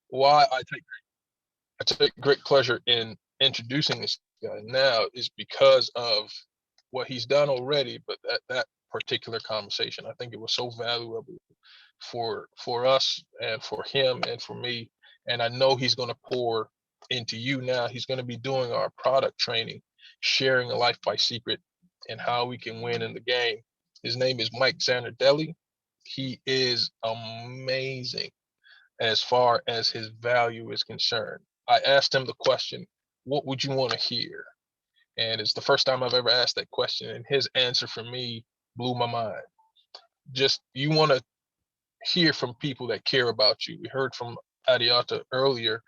why I take great pleasure in introducing this guy now is because of what he's done already, but that particular conversation, I think it was so valuable for us and for him and for me. And I know he's going to pour into you now. He's going to be doing our product training, sharing a life by secret and how we can win in the game. His name is Mike Zanardelli. He is amazing as far as his value is concerned. I asked him the question, what would you want to hear? And it's the first time I've ever asked that question. And his answer for me blew my mind. Just, you want to hear from people that care about you. We heard from Adiata earlier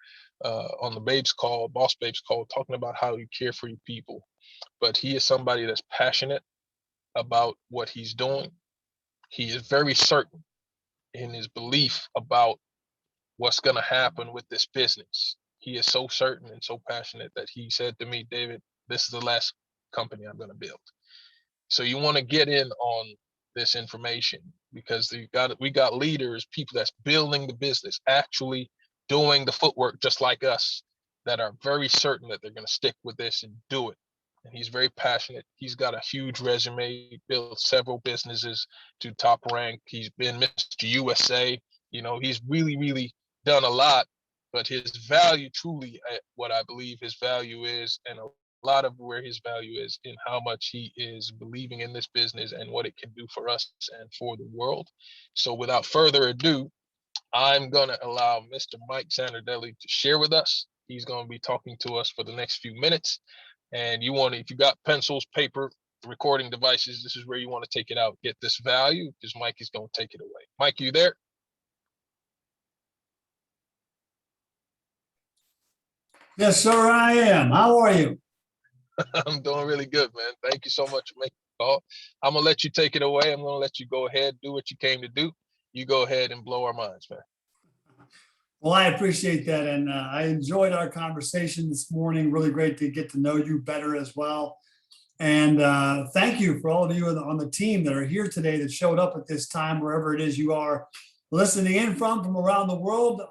on the Babes call, Boss Babes call, talking about how you care for your people. But he is somebody that's passionate about what he's doing. He is very certain in his belief about what's going to happen with this business. He is so certain and so passionate that he said to me, David, this is the last company I'm going to build. So you want to get in on this information because we got leaders, people that's building the business, actually doing the footwork just like us, that are very certain that they're going to stick with this and do it. And he's very passionate. He's got a huge resume, built several businesses to top rank. He's been Mr. USA. You know, he's really, really done a lot, but his value truly, what I believe his value is, and a lot of where his value is in how much he is believing in this business and what it can do for us and for the world. So without further ado, I'm going to allow Mr. Mike Zanardelli to share with us. He's going to be talking to us for the next few minutes. And if you got pencils, paper, recording devices, this is where you want to take it out. Get this value because Mike is going to take it away. Mike, you there? Yes, sir, I am. How are you? I'm doing really good, man. Thank you so much for making the call. I'm going to let you take it away. I'm going to let you go ahead, do what you came to do. You go ahead and blow our minds, man. Well, I appreciate that. And I enjoyed our conversation this morning. Really great to get to know you better as well. And thank you for all of you on the team that are here today that showed up at this time, wherever it is you are listening in from around the world.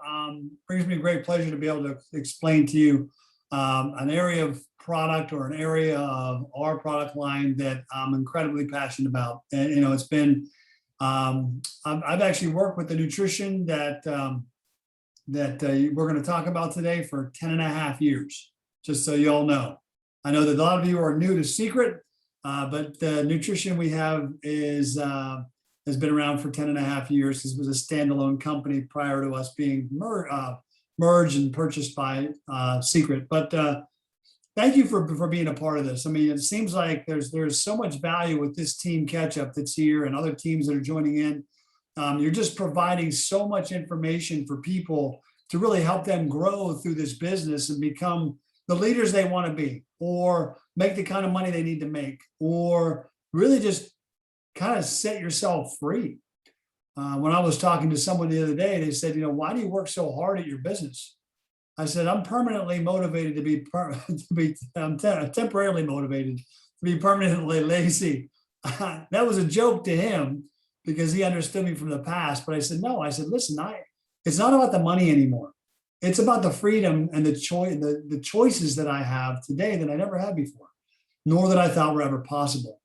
Brings me great pleasure to be able to explain to you an area of product or an area of our product line that I'm incredibly passionate about. And, you know, it's been, I've actually worked with the nutrition that we're going to talk about today for 10 and a half years, just so you all know. I know that a lot of you are new to Seacret, but the nutrition we have has been around for 10 and a half years. This was a standalone company prior to us being merged and purchased by Seacret. But thank you for being a part of this. I mean, it seems like there's so much value with this team Ketchup that's here and other teams that are joining in. You're just providing so much information for people to really help them grow through this business and become the leaders they want to be, or make the kind of money they need to make, or really just kind of set yourself free. When I was talking to someone the other day, they said, you know, why do you work so hard at your business? I said, I'm permanently motivated I'm temporarily motivated to be permanently lazy. That was a joke to him because he understood me from the past. But I said, no, I said, listen, it's not about the money anymore. It's about the freedom and the choices that I have today that I never had before, nor that I thought were ever possible.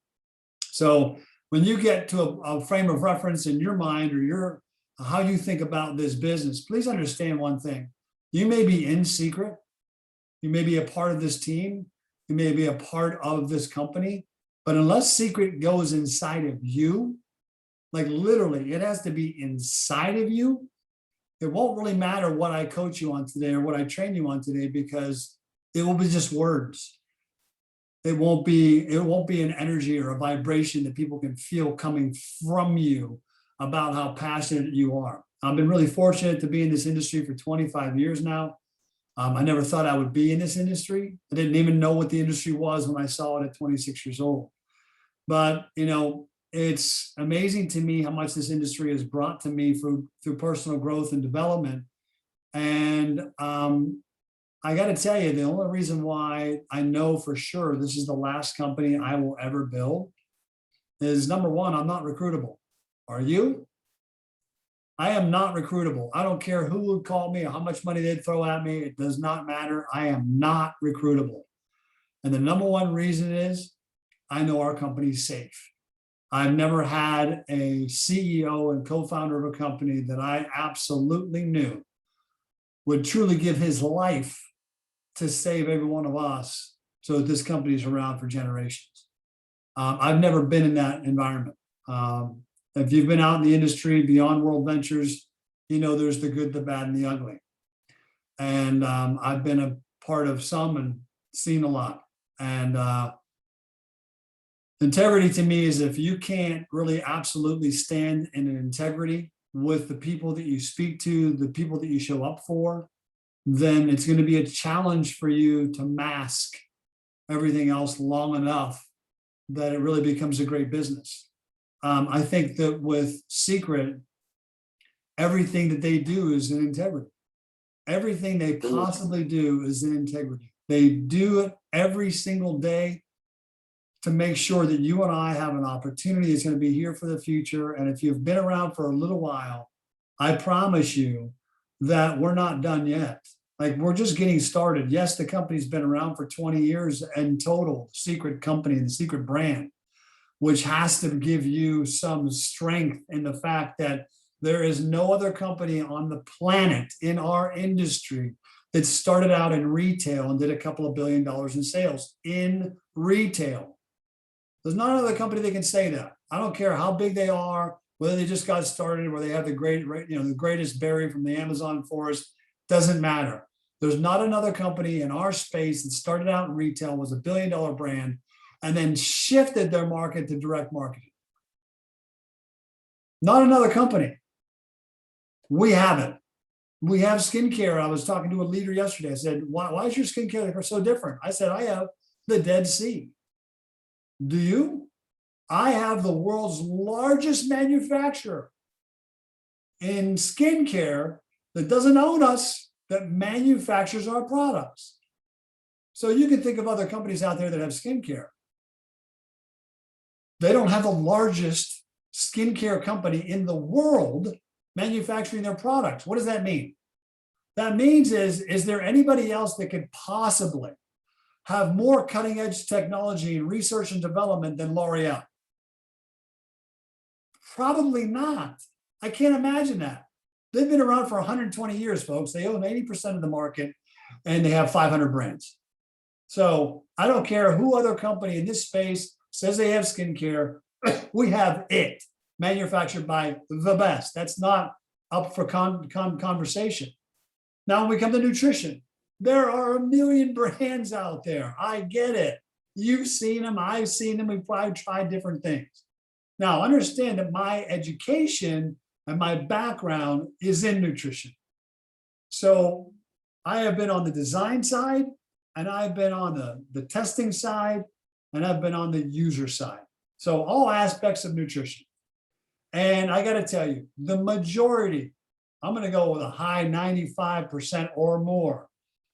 So when you get to a frame of reference in your mind or how you think about this business, please understand one thing. You may be in Seacret, you may be a part of this team, you may be a part of this company, but unless Seacret goes inside of you, like literally, it has to be inside of you. It won't really matter what I coach you on today or what I train you on today, because it will be just words. It won't be an energy or a vibration that people can feel coming from you about how passionate you are. I've been really fortunate to be in this industry for 25 years now. I never thought I would be in this industry. I didn't even know what the industry was when I saw it at 26 years old. But, you know, it's amazing to me how much this industry has brought to me through personal growth and development. And I got to tell you, the only reason why I know for sure this is the last company I will ever build is, number one, I'm not recruitable. Are you? I am not recruitable. I don't care who would call me or how much money they'd throw at me. It does not matter. I am not recruitable. And the number one reason is I know our company's safe. I've never had a CEO and co-founder of a company that I absolutely knew would truly give his life to save every one of us so that this company's around for generations. I've never been in that environment. If you've been out in the industry beyond World Ventures, you know there's the good, the bad, and the ugly. And I've been a part of some and seen a lot. And integrity to me is if you can't really absolutely stand in an integrity with the people that you speak to, the people that you show up for, then it's going to be a challenge for you to mask everything else long enough that it really becomes a great business. I think that with Seacret, everything that they do is in integrity. Everything they possibly do is in integrity. They do it every single day to make sure that you and I have an opportunity that's going to be here for the future. And if you've been around for a little while, I promise you that we're not done yet. Like, we're just getting started. Yes, the company's been around for 20 years in total, Seacret company, the Seacret brand, which has to give you some strength in the fact that there is no other company on the planet in our industry that started out in retail and did a couple of $1 billion in sales in retail. There's not another company that can say that. I don't care how big they are, whether they just got started, or they have the the greatest berry from the Amazon forest, doesn't matter. There's not another company in our space that started out in retail, was a $1 billion brand, and then shifted their market to direct marketing. Not another company. We have it. We have skincare. I was talking to a leader yesterday. I said, why is your skincare so different? I said, I have the Dead Sea. Do you? I have the world's largest manufacturer in skincare that doesn't own us, that manufactures our products. So you can think of other companies out there that have skincare. They don't have the largest skincare company in the world manufacturing their products. What does that mean? That means is there anybody else that could possibly have more cutting edge technology in research and development than L'Oreal? Probably not. I can't imagine that. They've been around for 120 years, folks. They own 80% of the market and they have 500 brands. So I don't care who other company in this space says they have skincare. We have it manufactured by the best. That's not up for conversation. Now, when we come to nutrition, there are a million brands out there. I get it. You've seen them. I've seen them. We've probably tried different things. Now, understand that my education and my background is in nutrition. So I have been on the design side, and I've been on the testing side, and I've been on the user side. So all aspects of nutrition. And I got to tell you, the majority, I'm going to go with a high 95% or more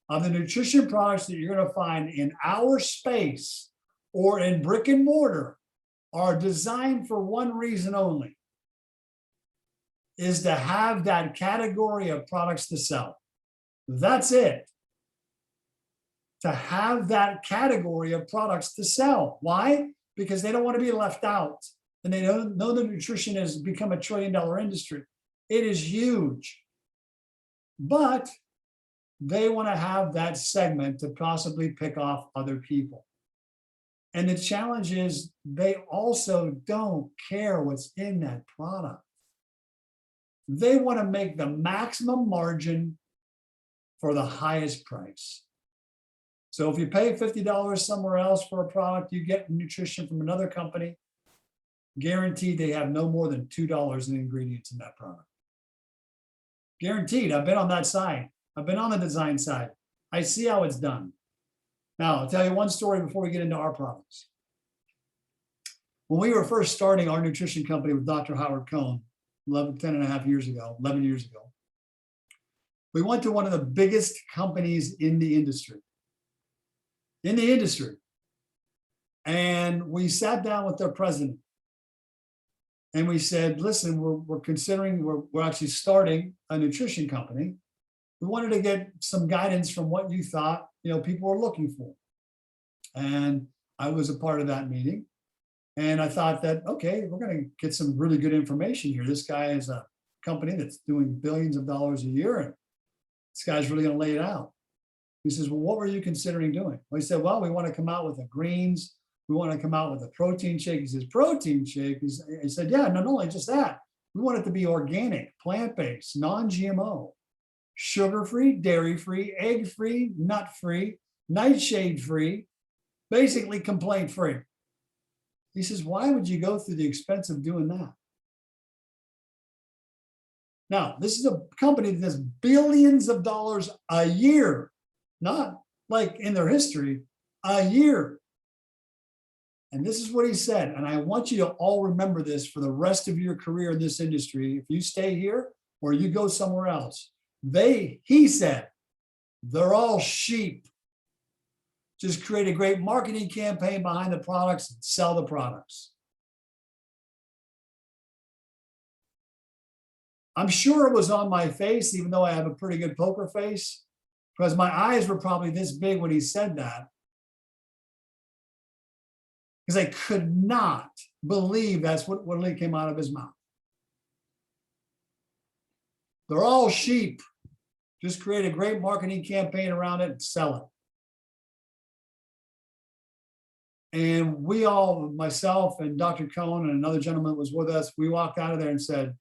of the nutrition products that you're going to find in our space or in brick and mortar are designed for one reason only, is to have that category of products to sell. That's it. To have that category of products to sell. Why? Because they don't want to be left out. And they know that nutrition has become $1 trillion industry. It is huge. But they want to have that segment to possibly pick off other people. And the challenge is they also don't care what's in that product. They want to make the maximum margin for the highest price. So if you pay $50 somewhere else for a product, you get nutrition from another company, guaranteed they have no more than $2 in ingredients in that product. Guaranteed. I've been on that side. I've been on the design side. I see how it's done. Now, I'll tell you one story before we get into our products. When we were first starting our nutrition company with Dr. Howard Cohn, 11 years ago, we went to one of the biggest companies in the industry. And we sat down with their president. And we said, listen, we're considering, we're actually starting a nutrition company. We wanted to get some guidance from what you thought, people were looking for. And I was a part of that meeting. And I thought that, okay, we're going to get some really good information here. This guy is a company that's doing billions of dollars a year. And this guy's really going to lay it out. He says, well, what were you considering doing? Well, he said, well, we want to come out with the greens. We want to come out with a protein shake. He says, protein shake? He said, yeah, not only just that. We want it to be organic, plant-based, non-GMO, sugar-free, dairy-free, egg-free, nut-free, nightshade-free, basically complaint-free. He says, why would you go through the expense of doing that? Now, this is a company that does billions of dollars a year, not like in their history, a year. And this is what he said. And I want you to all remember this for the rest of your career in this industry. If you stay here or you go somewhere else, he said, they're all sheep. Just create a great marketing campaign behind the products and sell the products. I'm sure it was on my face, even though I have a pretty good poker face, because my eyes were probably this big when he said that. Because I could not believe that's what literally came out of his mouth. They're all sheep. Just create a great marketing campaign around it and sell it. And we all, myself and Dr. Cohen and another gentleman was with us, we walked out of there and said,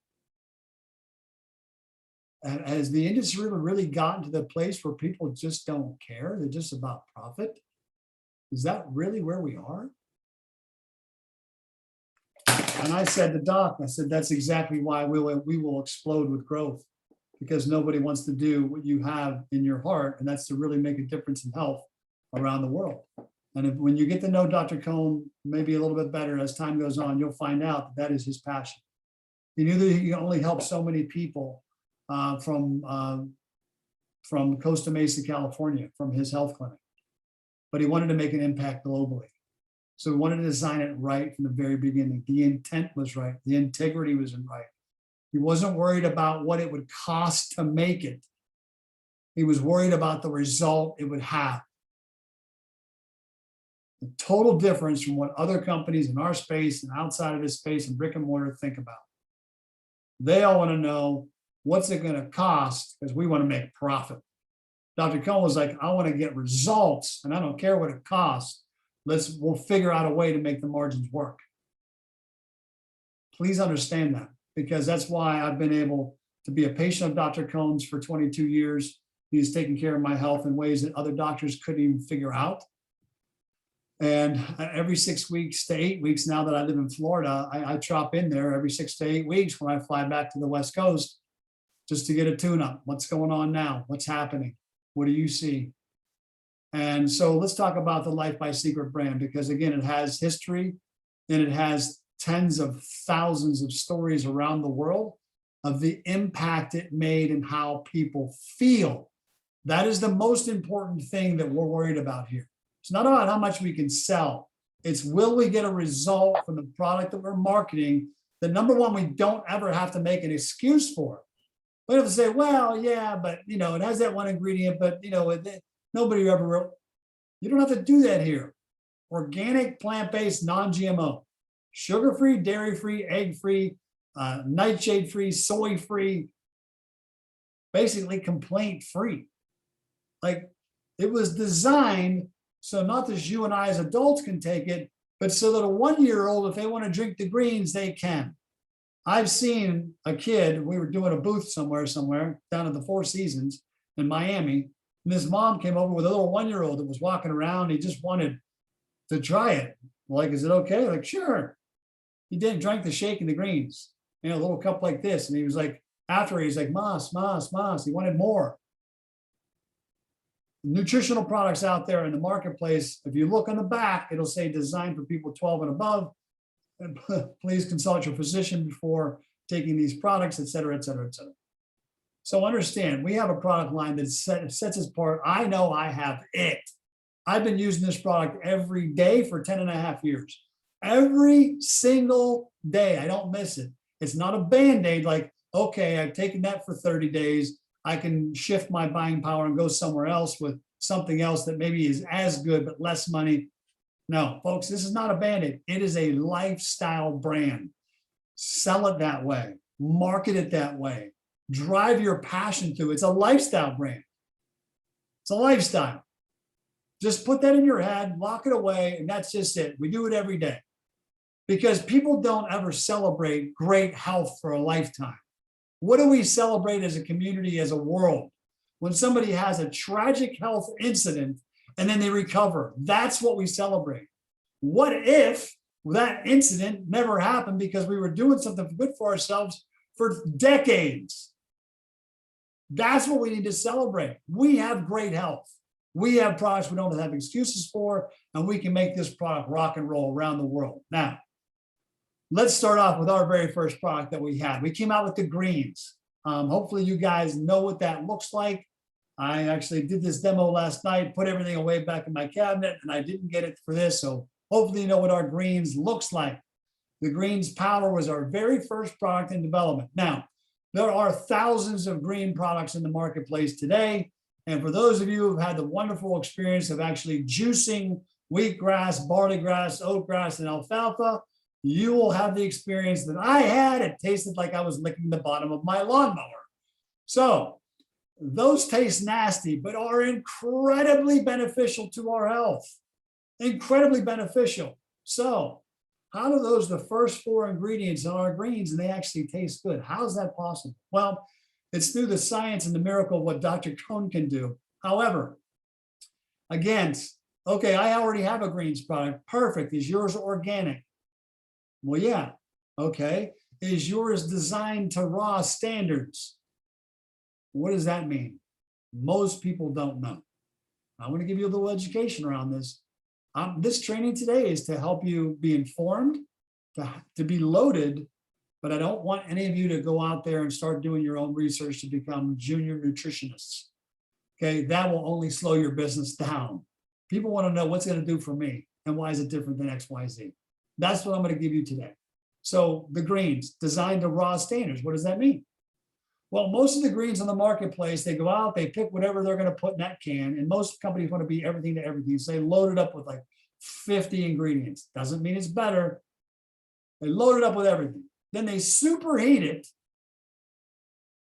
has the industry really gotten to the place where people just don't care? They're just about profit? Is that really where we are? And I said to Doc, I said, that's exactly why we will explode with growth, because nobody wants to do what you have in your heart, and that's to really make a difference in health around the world. And when you get to know Dr. Cohen maybe a little bit better as time goes on, you'll find out that is his passion. He knew that he could only help so many people from Costa Mesa, California, from his health clinic. But he wanted to make an impact globally. So we wanted to design it right from the very beginning. The intent was right. The integrity was right. He wasn't worried about what it would cost to make it. He was worried about the result it would have. The total difference from what other companies in our space and outside of this space and brick and mortar think about. They all want to know, what's it going to cost? Because we want to make profit. Dr. Cohen was like, I want to get results and I don't care what it costs. We'll figure out a way to make the margins work. Please understand that, because that's why I've been able to be a patient of Dr. Cohen's for 22 years. He's taken care of my health in ways that other doctors couldn't even figure out. And every 6 weeks to 8 weeks, now that I live in Florida, I chop in there every 6 to 8 weeks when I fly back to the West Coast just to get a tune-up. What's going on now? What's happening? What do you see? And so let's talk about the Life by Seacret brand, because again, it has history and it has tens of thousands of stories around the world of the impact it made and how people feel. That is the most important thing that we're worried about here. It's not about how much we can sell. It's, will we get a result from the product that we're marketing? The number one, we don't ever have to make an excuse for it. We have to say, well, yeah, but it has that one ingredient, but nobody ever wrote. You don't have to do that here. Organic, plant-based, non-GMO, sugar-free, dairy-free, egg-free, nightshade-free, soy-free, basically complaint-free. Like, it was designed so not that you and I as adults can take it, but so that a 1-year-old, if they want to drink the greens, they can. I've seen a kid, we were doing a booth somewhere down at the Four Seasons in Miami, and his mom came over with a little 1-year-old that was walking around. He just wanted to try it. Like, is it okay? Like, sure. He didn't drink the shake and the greens, a little cup like this. And he was like, he's like, mas. He wanted more. Nutritional products out there in the marketplace, if you look on the back, it'll say designed for people 12 and above. And please consult your physician before taking these products, et cetera, et cetera, et cetera. So understand, we have a product line that sets us apart. I know I have it. I've been using this product every day for 10 and a half years. every single day. I don't miss it. It's not a Band-Aid like, okay, I've taken that for 30 days. I can shift my buying power and go somewhere else with something else that maybe is as good, but less money. No, folks, this is not a Band-Aid. It is a lifestyle brand. Sell it that way, market it that way, drive your passion through. It's a lifestyle brand. It's a lifestyle. Just put that in your head, lock it away, and that's just it. We do it every day because people don't ever celebrate great health for a lifetime. What do we celebrate as a community, as a world? When somebody has a tragic health incident and then they recover, that's what we celebrate. What if that incident never happened because we were doing something good for ourselves for decades? That's what we need to celebrate. We have great health. We have products we don't have excuses for, and we can make this product rock and roll around the world. Now, let's start off with our very first product that we had. We came out with the greens. Hopefully you guys know what that looks like. I actually did this demo last night, put everything away back in my cabinet, and I didn't get it for this. So hopefully you know what our greens looks like. The greens powder was our very first product in development. Now, there are thousands of green products in the marketplace today. And for those of you who've had the wonderful experience of actually juicing wheatgrass, barley grass, oatgrass, and alfalfa, you will have the experience that I had. It tasted like I was licking the bottom of my lawnmower. So those taste nasty, but are incredibly beneficial to our health. Incredibly beneficial. So how do those, the first four ingredients in our greens, and they actually taste good? How is that possible? Well, it's through the science and the miracle of what Dr. Cohn can do. However, again, okay, I already have a greens product. Perfect. Is yours organic? Well, yeah. Okay. Is yours designed to raw standards? What does that mean? Most people don't know. I want to give you a little education around this. This training today is to help you be informed, to be loaded, but I don't want any of you to go out there and start doing your own research to become junior nutritionists. Okay, that will only slow your business down. People want to know what's going to do for me and why is it different than X, Y, Z. That's what I'm going to give you today. So the greens, designed to raw standards. What does that mean? Well, most of the greens on the marketplace, they go out, they pick whatever they're going to put in that can, and most companies want to be everything to everything. So they load it up with like 50 ingredients. Doesn't mean it's better. They load it up with everything. Then they superheat it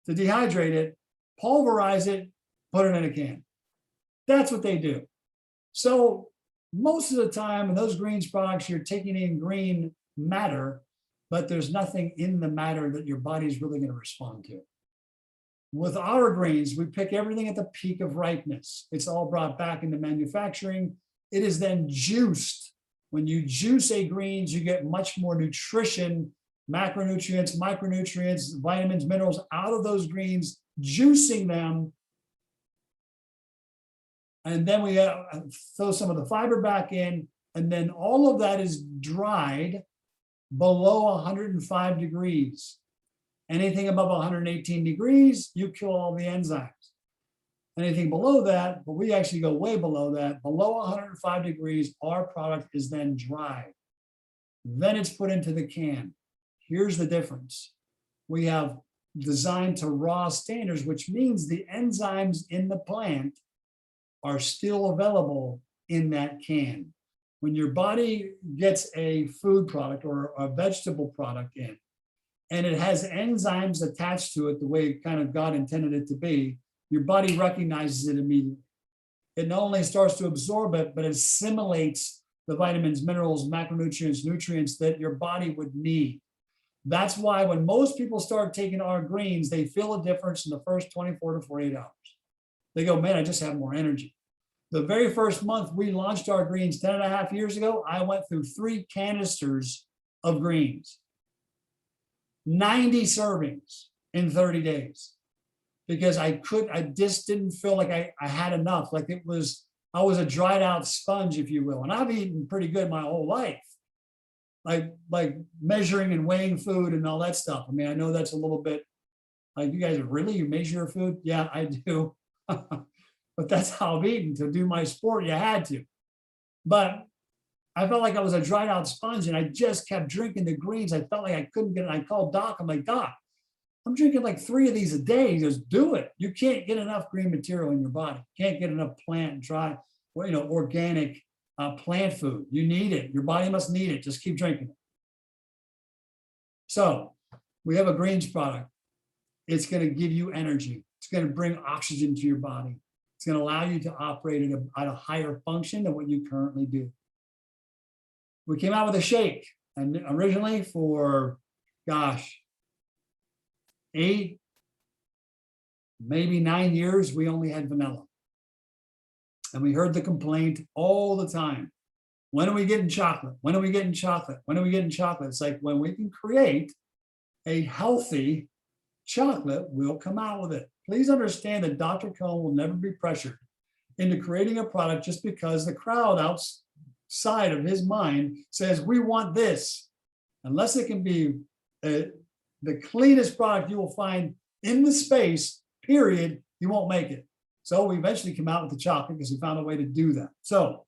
to dehydrate it, pulverize it, put it in a can. That's what they do. So most of the time in those greens products, you're taking in green matter, but there's nothing in the matter that your body's really going to respond to. With our greens, we pick everything at the peak of ripeness. It's all brought back into manufacturing. It is then juiced. When you juice a greens, you get much more nutrition, macronutrients, micronutrients, vitamins, minerals out of those greens, juicing them. And then we throw some of the fiber back in, and then all of that is dried below 105 degrees. Anything above 118 degrees, you kill all the enzymes. Anything below that, but we actually go way below that, below 105 degrees, our product is then dried. Then it's put into the can. Here's the difference. We have designed to raw standards, which means the enzymes in the plant are still available in that can. When your body gets a food product or a vegetable product in, and it has enzymes attached to it the way kind of God intended it to be, your body recognizes it immediately. It not only starts to absorb it, but it assimilates the vitamins, minerals, macronutrients, nutrients that your body would need. That's why when most people start taking our greens, they feel a difference in the first 24 to 48 hours. They go, man, I just have more energy. The very first month we launched our greens 10 and a half years ago, I went through 3 canisters of greens. 90 servings in 30 days because I just didn't feel like I had enough. Like I was a dried out sponge, if you will. And I've eaten pretty good my whole life, like measuring and weighing food and all that stuff. I mean, I know that's a little bit like, you guys really, you measure your food? Yeah, I do. But that's how I've eaten. To do my sport, you had to. But I felt like I was a dried out sponge and I just kept drinking the greens. I felt like I couldn't get it. I called Doc. I'm like, Doc, I'm drinking like 3 of these a day. He goes, do it. You can't get enough green material in your body. Can't get enough plant, dry, organic plant food. You need it. Your body must need it. Just keep drinking it. So we have a greens product. It's going to give you energy. It's going to bring oxygen to your body. It's going to allow you to operate at a higher function than what you currently do. We came out with a shake, and originally for, 8, maybe 9 years, we only had vanilla. And we heard the complaint all the time. When are we getting chocolate? When are we getting chocolate? When are we getting chocolate? It's like, when we can create a healthy chocolate, we'll come out with it. Please understand that Dr. Cohn will never be pressured into creating a product just because the crowd outside of his mind says, we want this. Unless it can be the cleanest product you will find in the space, period, you won't make it. So we eventually came out with the chocolate because we found a way to do that. So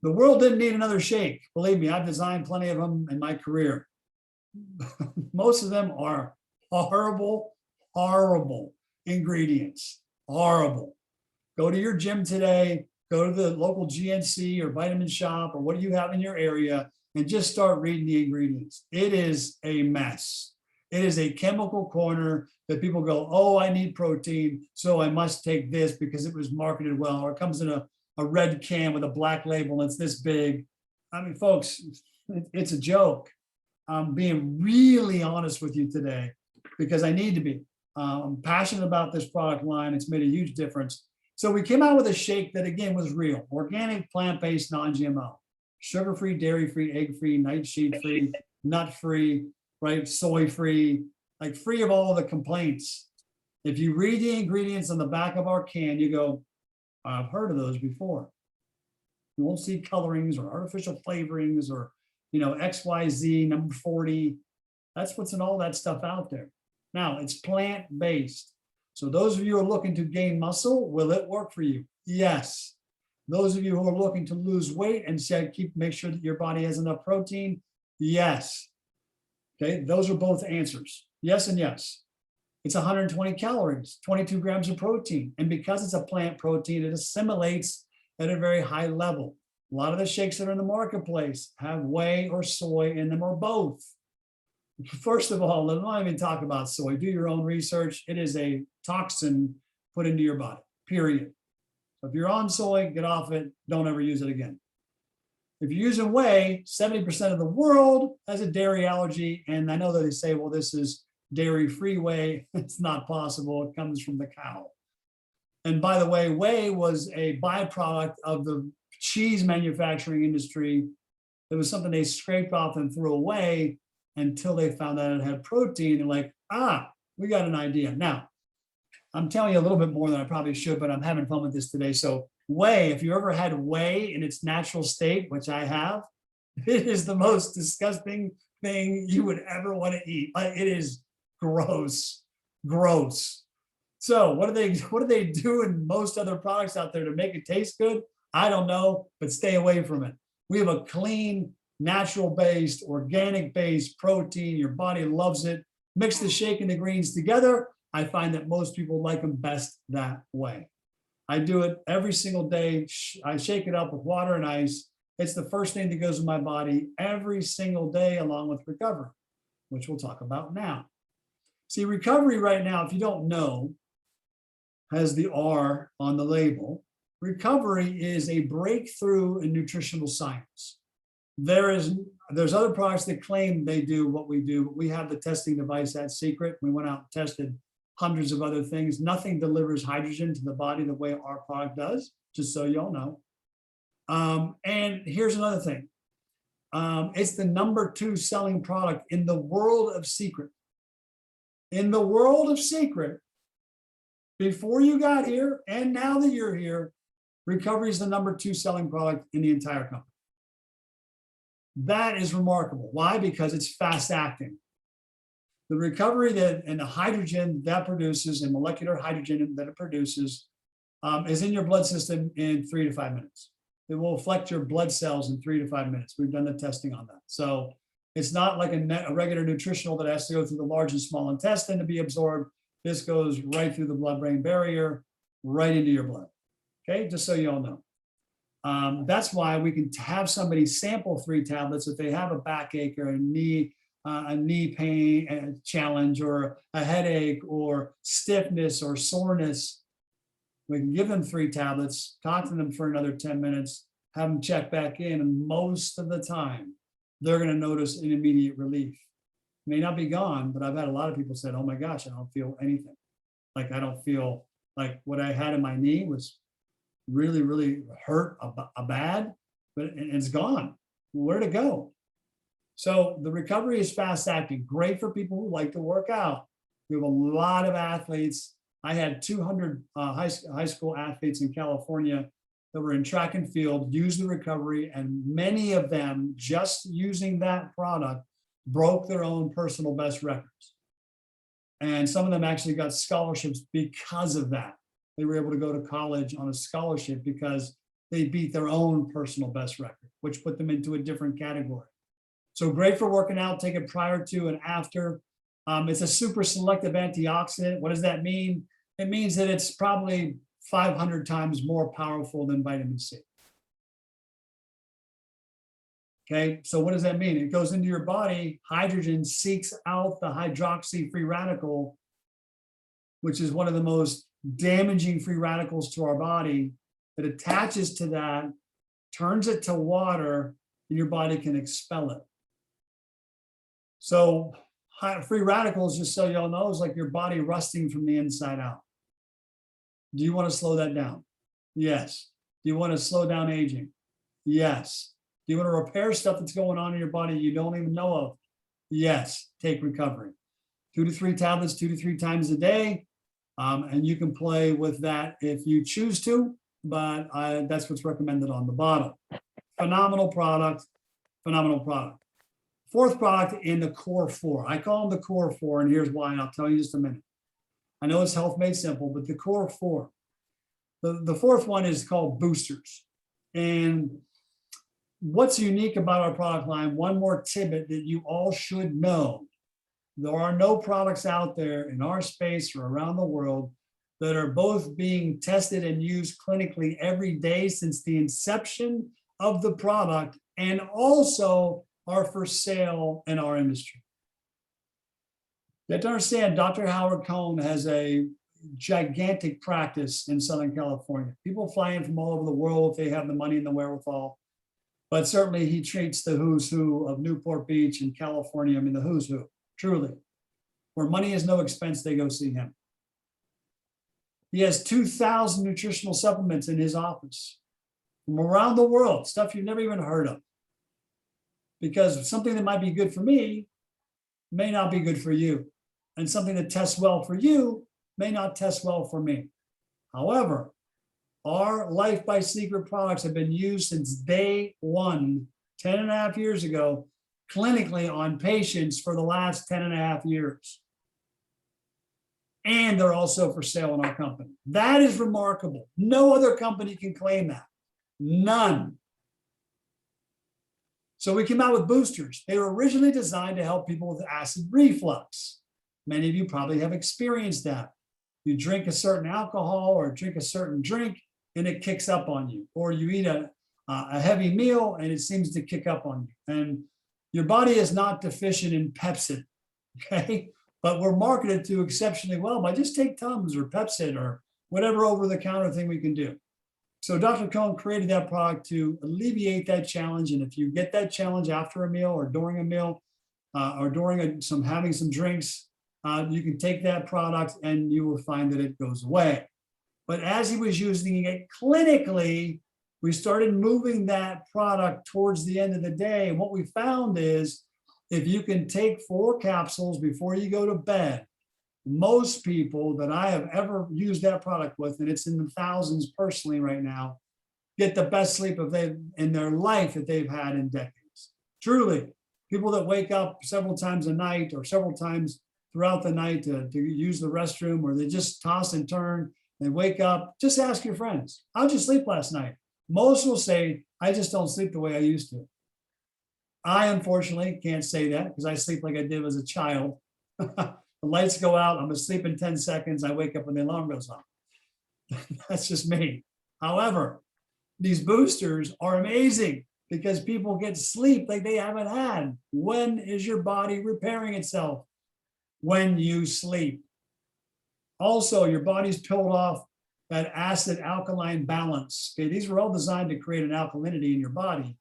the world didn't need another shake. Believe me, I've designed plenty of them in my career. Most of them are horrible, horrible ingredients. Horrible. Go to your gym today, go to the local GNC or vitamin shop or what do you have in your area, and just start reading the ingredients. It is a mess. It is a chemical corner that people go, oh, I need protein, so I must take this because it was marketed well, or it comes in a red can with a black label and it's this big. I mean, folks, it's a joke. I'm being really honest with you today because I need to be. I'm passionate about this product line. It's made a huge difference. So we came out with a shake that, again, was real, organic, plant-based, non-GMO, sugar-free, dairy-free, egg-free, nightshade-free, nut-free, right, soy-free, like free of all of the complaints. If you read the ingredients on the back of our can, you go, I've heard of those before. You won't see colorings or artificial flavorings or, XYZ, number 40. That's what's in all that stuff out there. Now, it's plant-based. So those of you who are looking to gain muscle, will it work for you? Yes. Those of you who are looking to lose weight and make sure that your body has enough protein, yes. Okay, those are both answers. Yes and yes. It's 120 calories, 22 grams of protein. And because it's a plant protein, it assimilates at a very high level. A lot of the shakes that are in the marketplace have whey or soy in them or both. First of all, let's not even talk about soy. Do your own research. It is a toxin put into your body, period. So if you're on soy, get off it. Don't ever use it again. If you're using whey, 70% of the world has a dairy allergy. And I know that they say, well, this is dairy-free whey. It's not possible. It comes from the cow. And by the way, whey was a byproduct of the cheese manufacturing industry. It was something they scraped off and threw away until they found out it had protein. And like, we got an idea. Now, I'm telling you a little bit more than I probably should, but I'm having fun with this today. So whey, if you ever had whey in its natural state, which I have, it is the most disgusting thing you would ever want to eat. It is gross, gross. So what do they do in most other products out there to make it taste good? I don't know, but stay away from it. We have a clean, natural-based, organic-based protein. Your body loves it. Mix the shake and the greens together. I find that most people like them best that way. I do it every single day. I shake it up with water and ice. It's the first thing that goes in my body every single day, along with recovery, which we'll talk about now. See, recovery right now, if you don't know, has the R on the label. Recovery is a breakthrough in nutritional science. There's other products that claim they do what we do, but we have the testing device at Seacret. We went out and tested hundreds of other things. Nothing delivers hydrogen to the body the way our product does, just so y'all know. And here's another thing. It's the number 2 selling product in the world of Seacret. In the world of Seacret, before you got here and now that you're here, recovery is the number 2 selling product in the entire company. That is remarkable. Why? Because it's fast acting. The recovery and the hydrogen that produces and molecular hydrogen that it produces is in your blood system in 3 to 5 minutes. it will affect your blood cells in 3 to 5 minutes. We've done the testing on that. So it's not like a regular nutritional that has to go through the large and small intestine to be absorbed. This goes right through the blood-brain barrier, right into your blood. Okay, just so you all know. That's why we can have somebody sample 3 tablets if they have a backache or a knee pain challenge or a headache or stiffness or soreness. We can give them 3 tablets, talk to them for another 10 minutes, have them check back in, and most of the time, they're going to notice an immediate relief. May not be gone, but I've had a lot of people say, oh my gosh, I don't feel anything. Like I don't feel like what I had in my knee was really, really hurt a bad, but it's gone. Where'd it go? So the recovery is fast acting, great for people who like to work out. We have a lot of athletes. I had 200 high school athletes in California that were in track and field, use the recovery, and many of them just using that product broke their own personal best records. And some of them actually got scholarships because of that. They were able to go to college on a scholarship because they beat their own personal best record, which put them into a different category. So great for working out, take it prior to and after. It's a super selective antioxidant. What does that mean? It means that it's probably 500 times more powerful than vitamin C. Okay, so what does that mean? It goes into your body, hydrogen seeks out the hydroxy free radical, which is one of the most damaging free radicals to our body. It attaches to that, turns it to water, and your body can expel it. So free radicals, just so y'all know, is like your body rusting from the inside out. Do you want to slow that down? Yes. Do you want to slow down aging? Yes. Do you want to repair stuff that's going on in your body you don't even know of? Yes. Take recovery. 2 to 3 tablets, 2 to 3 times a day. And you can play with that if you choose to, but that's what's recommended on the bottle. Phenomenal product, phenomenal product. 4th product in the core 4. I call them the core 4, and here's why, and I'll tell you in just a minute. I know it's health made simple, but the core 4. The 4th one is called boosters. And what's unique about our product line, one more tidbit that you all should know. There are no products out there in our space or around the world that are both being tested and used clinically every day since the inception of the product and also are for sale in our industry. You have to understand, Dr. Howard Cohn has a gigantic practice in Southern California. People fly in from all over the world if they have the money and the wherewithal. But certainly he treats the who's who of Newport Beach and California. I mean, the who's who, truly. Where money is no expense, they go see him. He has 2,000 nutritional supplements in his office from around the world, stuff you've never even heard of. Because something that might be good for me may not be good for you. And something that tests well for you may not test well for me. However, our Life by Seacret products have been used since day one, 10 and a half years ago, clinically on patients for the last 10 and a half years. And they're also for sale in our company. That is remarkable. No other company can claim that. None. So we came out with boosters. They were originally designed to help people with acid reflux. Many of you probably have experienced that. You drink a certain alcohol or drink a certain drink and it kicks up on you. Or you eat a heavy meal and it seems to kick up on you. And your body is not deficient in Pepsid, okay? But we're marketed to exceptionally well by just take Tums or Pepsid or whatever over-the-counter thing we can do. So Dr. Cohn created that product to alleviate that challenge. And if you get that challenge after a meal or during a meal or during having some drinks, you can take that product and you will find that it goes away. But as he was using it clinically, we started moving that product towards the end of the day. And what we found is if you can take 4 capsules before you go to bed, most people that I have ever used that product with, and it's in the thousands personally right now, get the best sleep in their life that they've had in decades. Truly, people that wake up several times a night or several times throughout the night to use the restroom, or they just toss and turn and wake up, just ask your friends, how'd you sleep last night? Most will say, I just don't sleep the way I used to. I unfortunately can't say that because I sleep like I did as a child. The lights go out, I'm asleep in 10 seconds, I wake up when the alarm goes off. That's just me. However, these boosters are amazing because people get sleep like they haven't had. When is your body repairing itself? When you sleep. Also, your body's pulled off that acid alkaline balance. Okay, these were all designed to create an alkalinity in your body,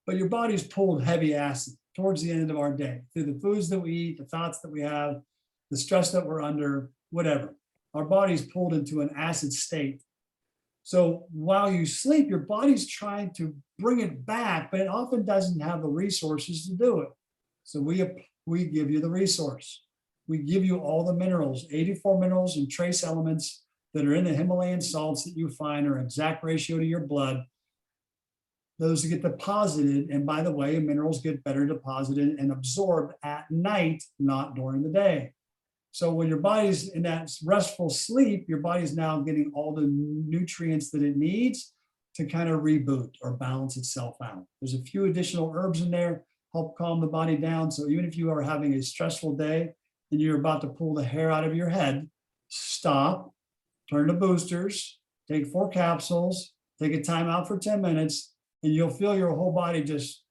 but your body's pulled heavy acid towards the end of our day through the foods that we eat, the thoughts that we have, the stress that we're under, whatever. Our body's pulled into an acid state. So while you sleep, your body's trying to bring it back, but it often doesn't have the resources to do it. So we give you the resource. We give you all the minerals, 84 minerals and trace elements that are in the Himalayan salts that you find are exact ratio to your blood. Those get deposited, and by the way, minerals get better deposited and absorbed at night, not during the day. So when your body's in that restful sleep, your body's now getting all the nutrients that it needs to kind of reboot or balance itself out. There's a few additional herbs in there, help calm the body down. So even if you are having a stressful day and you're about to pull the hair out of your head, stop, turn to boosters, take 4 capsules, take a time out for 10 minutes, and you'll feel your whole body just,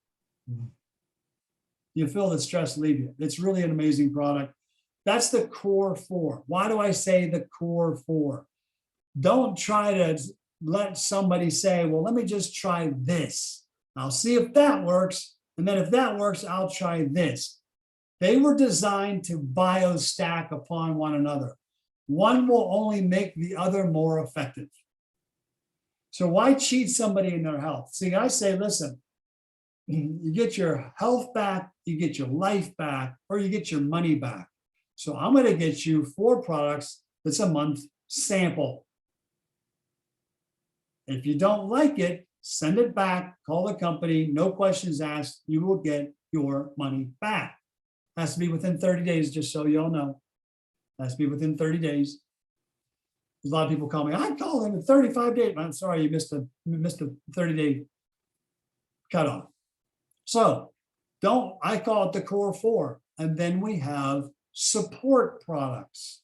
you'll feel the stress leave you. It's really an amazing product. That's the core 4. Why do I say the core 4? Don't try to let somebody say, well, let me just try this. I'll see if that works. And then if that works, I'll try this. They were designed to biostack upon one another. One will only make the other more effective. So why cheat somebody in their health? See, I say, listen, you get your health back, you get your life back, or you get your money back. So I'm going to get you 4 products that's a month sample. If you don't like it, send it back, call the company, no questions asked, you will get your money back. Has to be within 30 days, just so you all know. Has to be within 30 days. There's a lot of people call me, I called them in 35 days. I'm sorry, you missed a 30-day cutoff. So I call it the core 4. And then we have support products.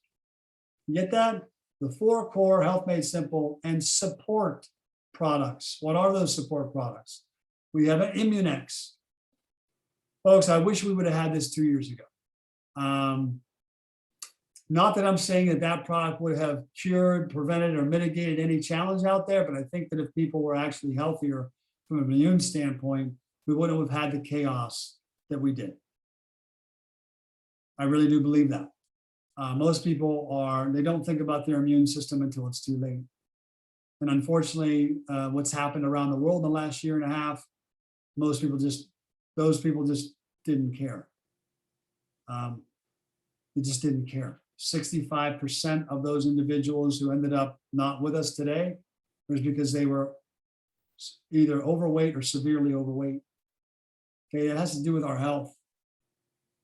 You get that? The 4 core, health made simple, and support products. What are those support products? We have an Immunex. Folks, I wish we would have had this 2 years ago. Not that I'm saying that that product would have cured, prevented, or mitigated any challenge out there, but I think that if people were actually healthier from an immune standpoint, we wouldn't have had the chaos that we did. I really do believe that. Most people they don't think about their immune system until it's too late. And unfortunately, what's happened around the world in the last year and a half, those people just didn't care. They just didn't care. 65% of those individuals who ended up not with us today was because they were either overweight or severely overweight. Okay, it has to do with our health.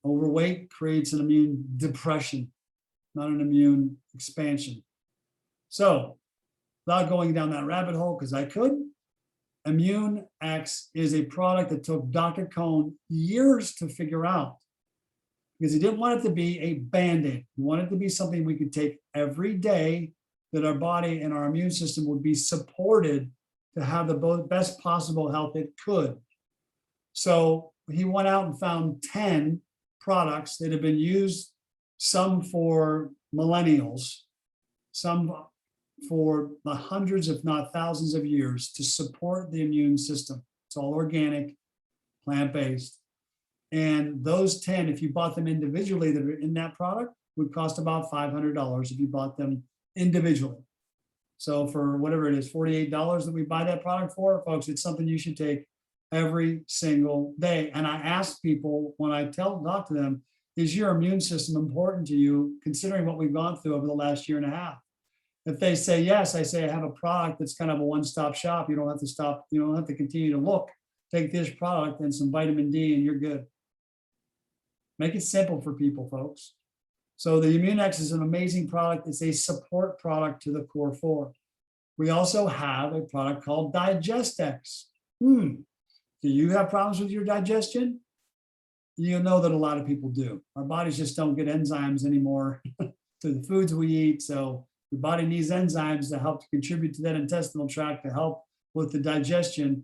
Overweight creates an immune depression, not an immune expansion. So, without going down that rabbit hole, because I could, Immune X is a product that took Dr. Cohn years to figure out, because he didn't want it to be a Band-Aid. He wanted it to be something we could take every day, that our body and our immune system would be supported to have the best possible health it could. So he went out and found 10 products that have been used, some for millennials, some for the hundreds, if not thousands of years, to support the immune system. It's all organic, plant-based. And those 10, if you bought them individually that are in that product, would cost about $500 if you bought them individually. So for whatever it is, $48 that we buy that product for, folks, it's something you should take every single day. And I ask people when I talk to them, is your immune system important to you, considering what we've gone through over the last year and a half? If they say yes, I say I have a product that's kind of a one-stop shop. You don't have to stop, you don't have to continue to look. Take this product and some vitamin D and you're good. Make it simple for people, folks. So the Immunex is an amazing product. It's a support product to the core 4. We also have a product called Digestex. Do you have problems with your digestion? You know that a lot of people do. Our bodies just don't get enzymes anymore to the foods we eat. So your body needs enzymes to help to contribute to that intestinal tract to help with the digestion.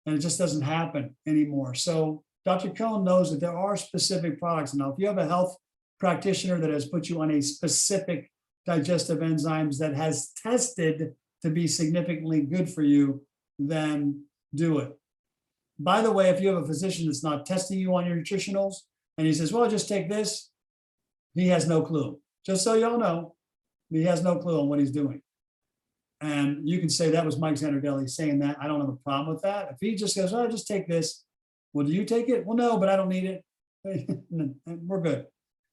And it just doesn't happen anymore. So Dr. Cohn knows that there are specific products. Now, if you have a health practitioner that has put you on a specific digestive enzymes that has tested to be significantly good for you, then do it. By the way, if you have a physician that's not testing you on your nutritionals and he says, well, just take this, he has no clue. Just so y'all know, he has no clue on what he's doing. And you can say that was Mike Zanardelli saying that. I don't have a problem with that. If he just goes, oh, just take this. Well, do you take it? Well, no, but I don't need it. We're good.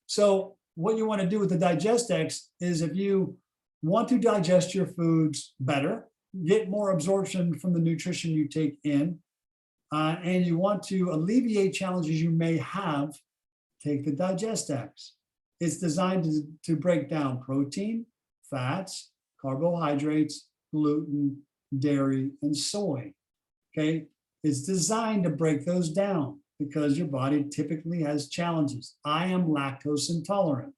So what you want to do with the Digestex is if you want to digest your foods better, get more absorption from the nutrition you take in, and you want to alleviate challenges you may have, take the Digestex. It's designed to break down protein, fats, carbohydrates, gluten, dairy, and soy. Okay, it's designed to break those down because your body typically has challenges. I am lactose intolerant.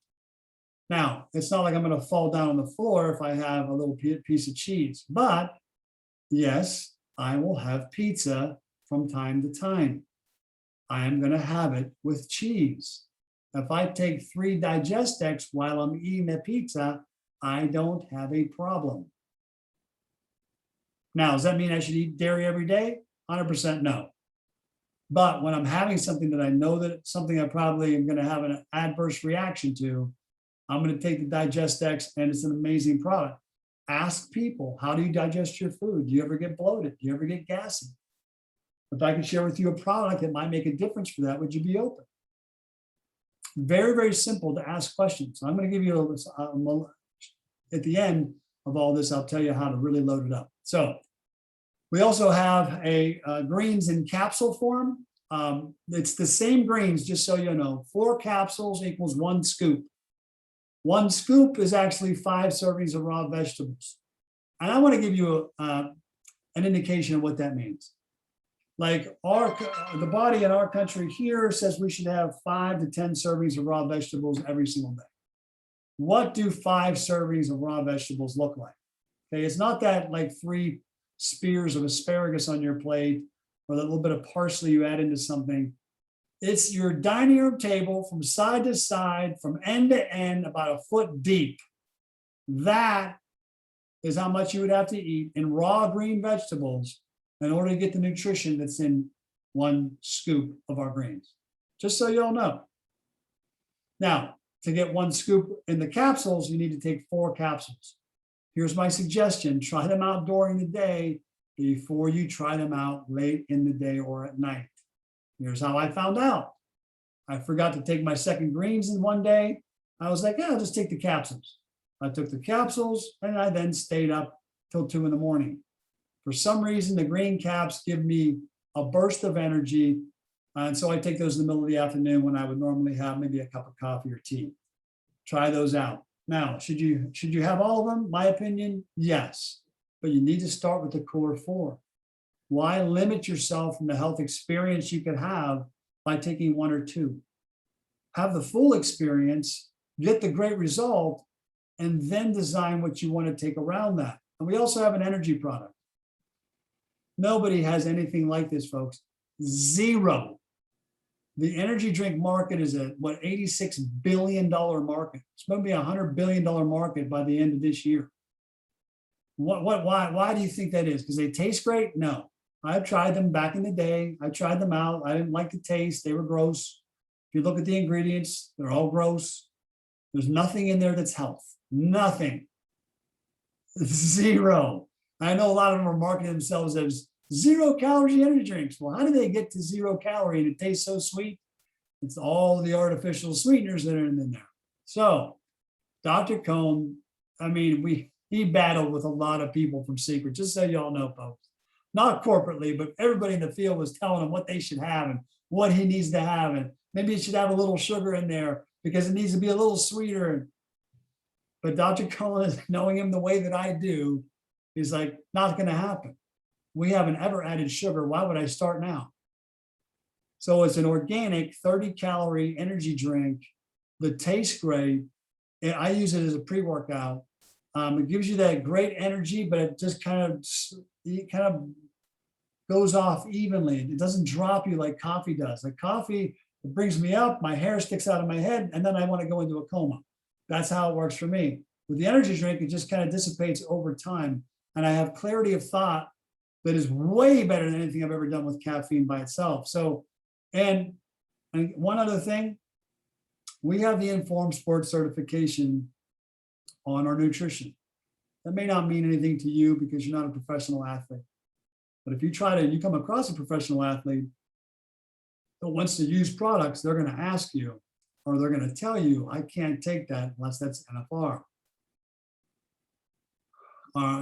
Now, it's not like I'm going to fall down on the floor if I have a little piece of cheese, but yes, I will have pizza from time to time. I am going to have it with cheese. If I take 3 Digestex while I'm eating a pizza, I don't have a problem. Now, does that mean I should eat dairy every day? 100% no. But when I'm having something that I know that it's something I probably am going to have an adverse reaction to, I'm going to take the Digestex, and it's an amazing product. Ask people, how do you digest your food? Do you ever get bloated? Do you ever get gassy? If I can share with you a product that might make a difference for that, would you be open? Very, very simple to ask questions. So I'm going to give you at the end of all this, I'll tell you how to really load it up. So we also have a greens in capsule form. It's the same greens, just so you know. 4 capsules equals 1 scoop. 1 scoop is actually 5 servings of raw vegetables. And I want to give you an indication of what that means. Like the body in our country here says we should have 5 to 10 servings of raw vegetables every single day. What do 5 servings of raw vegetables look like? Okay, it's not that like 3 spears of asparagus on your plate or that little bit of parsley you add into something. It's your dining room table from side to side, from end to end, about a foot deep. That is how much you would have to eat in raw green vegetables in order to get the nutrition that's in 1 scoop of our greens. Just so you all know. Now, to get 1 scoop in the capsules, you need to take 4 capsules. Here's my suggestion. Try them out during the day before you try them out late in the day or at night. Here's how I found out. I forgot to take my second greens in one day. I was like, yeah, I'll just take the capsules. I took the capsules and I then stayed up till 2 in the morning. For some reason, the green caps give me a burst of energy. And so I take those in the middle of the afternoon when I would normally have maybe a cup of coffee or tea. Try those out. Now, should you have all of them? My opinion, yes. But you need to start with the core 4. Why limit yourself from the health experience you could have by taking 1 or 2? Have the full experience, get the great result, and then design what you want to take around that. And we also have an energy product. Nobody has anything like this, folks. 0. The energy drink market is a $86 billion market. It's going to be a $100 billion market by the end of this year. Why do you think that is? Because they taste great? No. I've tried them back in the day. I tried them out. I didn't like the taste. They were gross. If you look at the ingredients, they're all gross. There's nothing in there that's health. Nothing. 0. I know a lot of them are marketing themselves as 0 calorie energy drinks. Well, how do they get to 0 calorie and it tastes so sweet? It's all the artificial sweeteners that are in there. So Dr. Cohn, I mean, he battled with a lot of people from Seacret, just so y'all know, folks. Not corporately, but everybody in the field was telling him what they should have and what he needs to have. And maybe he should have a little sugar in there because it needs to be a little sweeter. But Dr. Cohn, knowing him the way that I do, He's like, not going to happen. We haven't ever added sugar. Why would I start now? So it's an organic 30-calorie energy drink that tastes great. And I use it as a pre-workout. It gives you that great energy, but it just kind of goes off evenly. It doesn't drop you like coffee does. Like coffee, it brings me up, my hair sticks out of my head, and then I want to go into a coma. That's how it works for me. With the energy drink, it just kind of dissipates over time. And I have clarity of thought that is way better than anything I've ever done with caffeine by itself. So, and one other thing, we have the Informed Sports certification on our nutrition. That may not mean anything to you because you're not a professional athlete. But if you come across a professional athlete that wants to use products, they're going to ask you, or they're going to tell you, I can't take that unless that's NFR.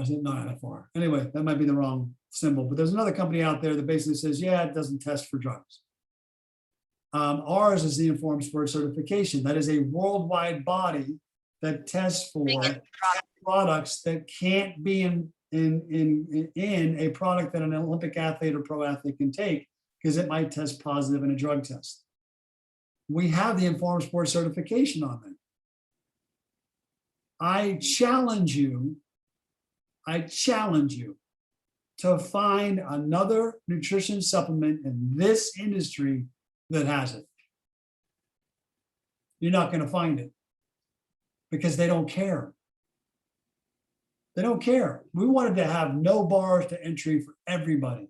Is it not NFR? Anyway, that might be the wrong symbol, but there's another company out there that basically says, yeah, it doesn't test for drugs. Ours is the Informed Sports certification. That is a worldwide body that tests for products that can't be in a product that an Olympic athlete or pro athlete can take because it might test positive in a drug test. We have the Informed Sports certification on there. I challenge you to find another nutrition supplement in this industry that has it. You're not going to find it because they don't care. They don't care. We wanted to have no bars to entry for everybody,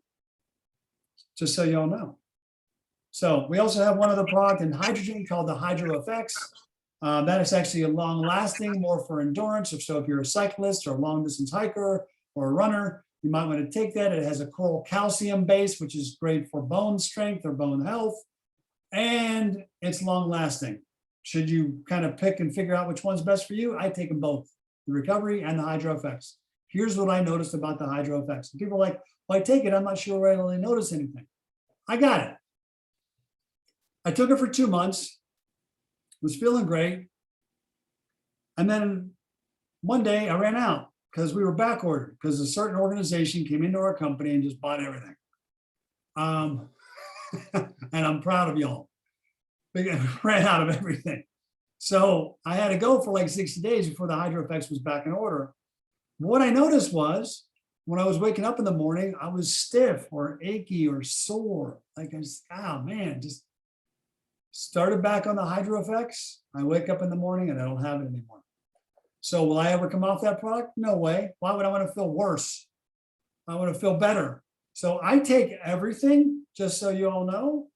just so y'all know. So we also have one other product in hydrogen called the Hydro FX. That is actually a long-lasting, more for endurance. So if you're a cyclist or a long-distance hiker or a runner, you might want to take that. It has a coral calcium base, which is great for bone strength or bone health, and it's long-lasting. Should you kind of pick and figure out which one's best for you, I take them both, the recovery and the Hydro FX. Here's what I noticed about the Hydro FX. People are like, well, I take it, I'm not sure where I really notice anything. I got it. I took it for 2 months, was feeling great. And then one day I ran out because we were back ordered because a certain organization came into our company and just bought everything. And I'm proud of y'all. We ran out of everything. So I had to go for like 60 days before the Hydro FX was back in order. What I noticed was when I was waking up in the morning, I was stiff or achy or sore. Like I just, just started back on the Hydro FX. I wake up in the morning and I don't have it anymore. So will I ever come off that product? No way. Why would I want to feel worse? I want to feel better. So I take everything, just so you all know,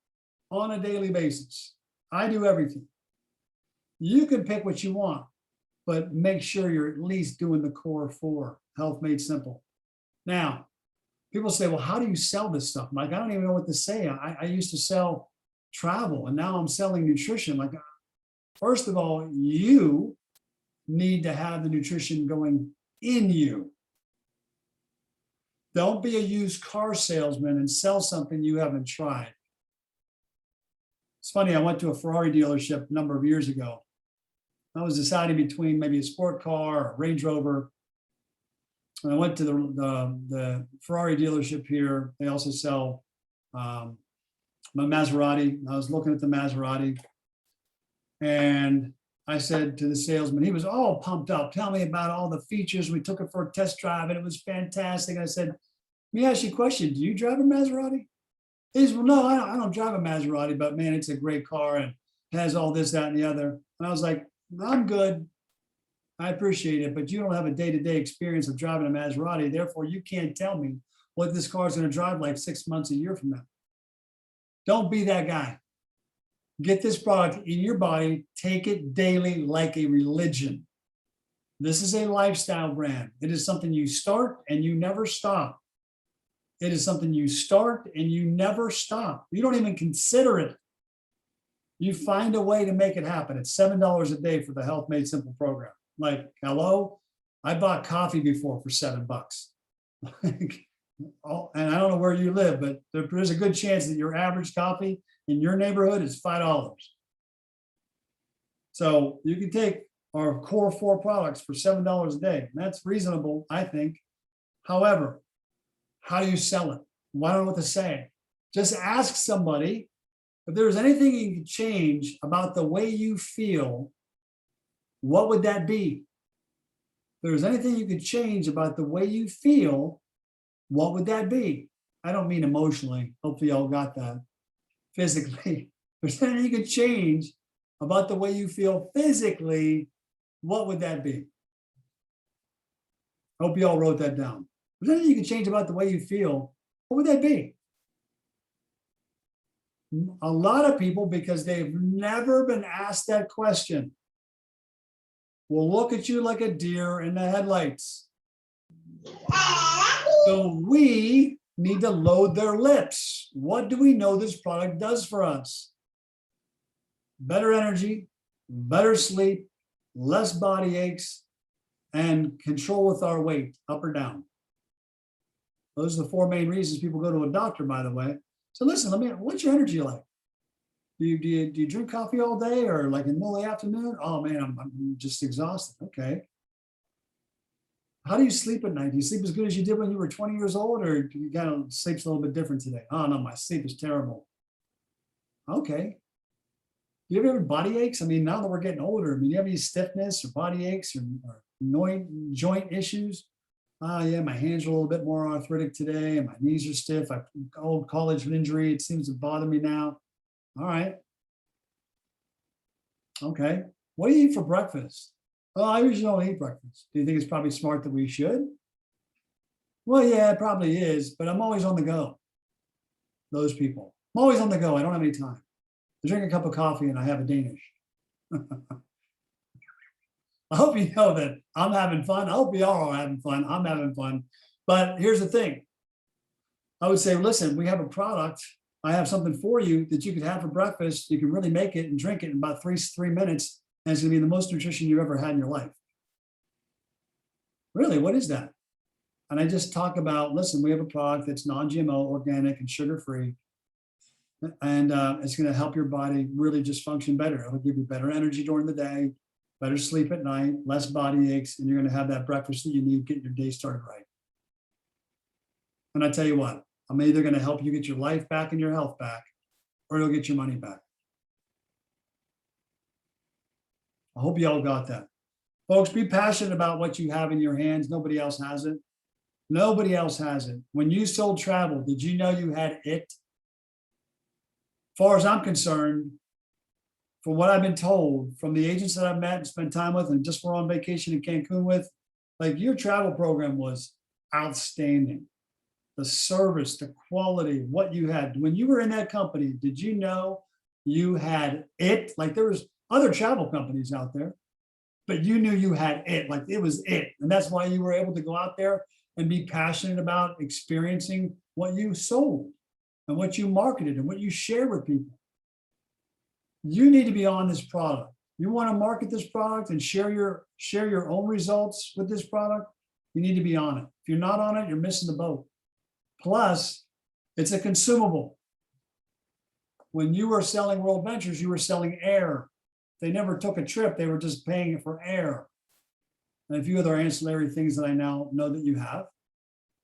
on a daily basis. I do everything. You can pick what you want, but make sure you're at least doing the core 4, health made simple. Now, people say, well, how do you sell this stuff? I'm like, I don't even know what to say. I used to sell travel and now I'm selling nutrition. Like, first of all, you need to have the nutrition going in you. Don't be a used car salesman and sell something you haven't tried. It's funny, I went to a Ferrari dealership a number of years ago. I was deciding between maybe a sport car or a Range Rover. And I went to the Ferrari dealership here. They also sell my Maserati. I was looking at the Maserati. And I said to the salesman, he was all pumped up. Tell me about all the features. We took it for a test drive and it was fantastic. I said, let me ask you a question. Do you drive a Maserati? He said, well, no, I don't drive a Maserati, but man, it's a great car and has all this, that, and the other. And I was like, I'm good. I appreciate it, but you don't have a day-to-day experience of driving a Maserati. Therefore, you can't tell me what this car is going to drive like 6 months, a year from now. Don't be that guy. Get this product in your body. Take it daily like a religion. This is a lifestyle brand. It is something you start and you never stop. It is something you start and you never stop. You don't even consider it. You find a way to make it happen. It's $7 a day for the Health Made Simple program. Like, hello, I bought coffee before for $7. And I don't know where you live, but there's a good chance that your average coffee in your neighborhood is $5. So you can take our core 4 products for $7 a day. And that's reasonable, I think. However, how do you sell it? Well, I don't know what to say. Just ask somebody if there's anything you can change about the way you feel, what would that be? If there's anything you could change about the way you feel, what would that be? I don't mean emotionally. Hopefully y'all got that. Physically. If there's anything you could change about the way you feel physically, what would that be? Hope you all wrote that down. If there's anything you could change about the way you feel, what would that be? A lot of people, because they've never been asked that question, will look at you like a deer in the headlights. So we need to load their lips. What do we know this product does for us? Better energy, better sleep, less body aches, and control with our weight, up or down. Those are the 4 main reasons people go to a doctor, by the way. So listen, what's your energy like? Do you drink coffee all day, or like in the middle of the afternoon? Oh man, I'm just exhausted. Okay. How do you sleep at night? Do you sleep as good as you did when you were 20 years old, or do you kind of sleep's a little bit different today? Oh no, my sleep is terrible. Okay. Do you ever have body aches? I mean, now that we're getting older, I mean, do you have any stiffness or body aches or joint issues? Oh yeah, my hands are a little bit more arthritic today, and my knees are stiff. I old college injury. It seems to bother me now. All right. Okay. What do you eat for breakfast? Oh, I usually don't eat breakfast. Do you think it's probably smart that we should? Well, yeah, it probably is, but I'm always on the go. Those people. I'm always on the go. I don't have any time. I drink a cup of coffee and I have a Danish. I hope you know that I'm having fun. I hope you all are having fun. I'm having fun. But here's the thing. I would say, listen, we have a product. I have something for you that you could have for breakfast. You can really make it and drink it in about three minutes. And it's going to be the most nutrition you've ever had in your life. Really, what is that? And I just talk about, listen, we have a product that's non-GMO, organic, and sugar-free. And it's going to help your body really just function better. It'll give you better energy during the day, better sleep at night, less body aches, and you're going to have that breakfast that you need, getting your day started right. And I tell you what, I'm either going to help you get your life back and your health back, or it'll get your money back. I hope you all got that. Folks, be passionate about what you have in your hands. Nobody else has it. Nobody else has it. When you sold travel, did you know you had it? As far as I'm concerned, from what I've been told from the agents that I've met and spent time with, and just were on vacation in Cancun with, like, your travel program was outstanding. The service, the quality, what you had. When you were in that company, did you know you had it? Like, there was other travel companies out there, but you knew you had it, like it was it. And that's why you were able to go out there and be passionate about experiencing what you sold and what you marketed and what you shared with people. You need to be on this product. You want to market this product and share your own results with this product, you need to be on it. If you're not on it, you're missing the boat. Plus, it's a consumable. When you were selling World Ventures, you were selling air. They never took a trip. They were just paying for air. And a few other ancillary things that I now know that you have.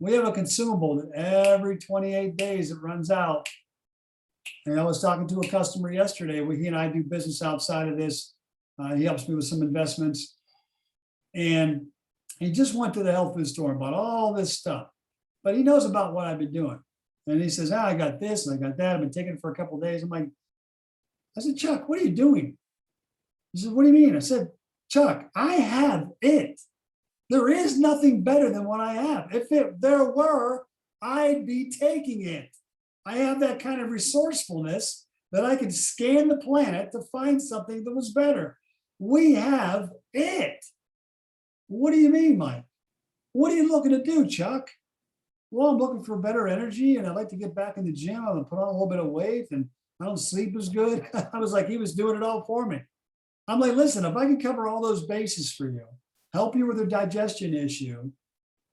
We have a consumable that every 28 days it runs out. And I was talking to a customer yesterday. He and I do business outside of this. He helps me with some investments. And he just went to the health food store and bought all this stuff. But he knows about what I've been doing. And he says, I got this and I got that. I've been taking it for a couple of days. I'm like, I said, Chuck, what are you doing? He said, what do you mean? I said, Chuck, I have it. There is nothing better than what I have. If there were, I'd be taking it. I have that kind of resourcefulness that I could scan the planet to find something that was better. We have it. What do you mean, Mike? What are you looking to do, Chuck? Well, I'm looking for better energy and I'd like to get back in the gym. I'm gonna put on a little bit of weight and I don't sleep as good. I was like, he was doing it all for me. I'm like, listen, if I can cover all those bases for you, help you with a digestion issue,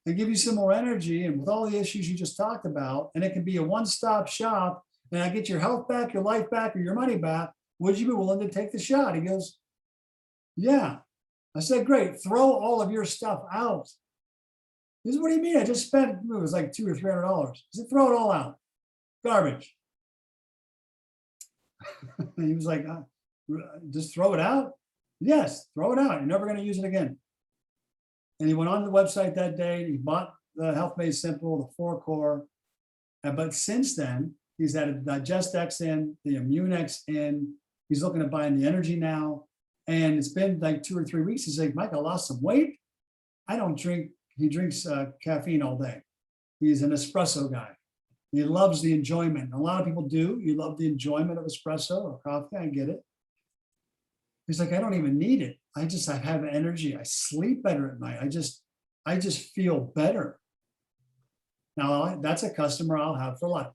and give you some more energy, and with all the issues you just talked about, and it can be a one-stop shop, and I get your health back, your life back, or your money back, would you be willing to take the shot? He goes, yeah. I said, great, throw all of your stuff out. He said, what do you mean? I just spent, it was like $200 or $300. He said, throw it all out. Garbage. And he was like, just throw it out? Yes, throw it out. You're never going to use it again. And he went on the website that day. He bought the Health Made Simple, the 4-core. But since then, he's added Digestex in, the Immunex in. He's looking at buying the Energy now. And it's been like 2 or 3 weeks. He's like, Mike, I lost some weight. I don't drink. He drinks caffeine all day. He's an espresso guy. He loves the enjoyment. A lot of people do. You love the enjoyment of espresso or coffee. I get it. He's like, I don't even need it. I have energy. I sleep better at night. I just feel better. Now that's a customer I'll have for life.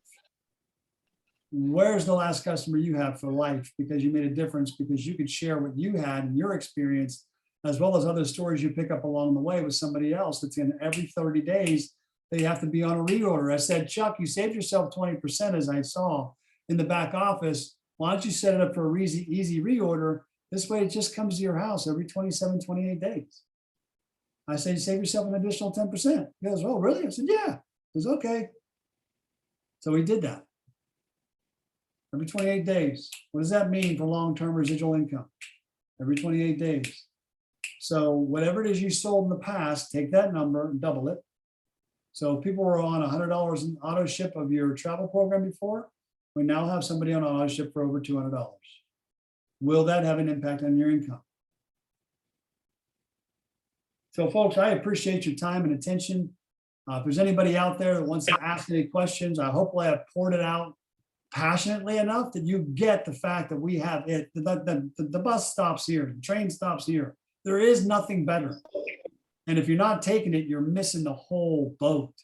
Where's the last customer you have for life? Because you made a difference, because you could share what you had and your experience, as well as other stories you pick up along the way with somebody else. That's in every 30 days, they have to be on a reorder. I said, Chuck, you saved yourself 20%, as I saw in the back office. Why don't you set it up for a easy reorder? This way it just comes to your house every 27, 28 days. I said, save yourself an additional 10%. He goes, oh, really? I said, yeah. He goes, okay. So he did that. Every 28 days. What does that mean for long-term residual income? Every 28 days. So whatever it is you sold in the past, take that number and double it. So if people were on $100 in auto ship of your travel program before, we now have somebody on auto ship for over $200. Will that have an impact on your income? So folks, I appreciate your time and attention. If there's anybody out there that wants to ask any questions, I hopefully I've poured it out passionately enough that you get the fact that we have it. The bus stops here, the train stops here. There is nothing better. And if you're not taking it, you're missing the whole boat.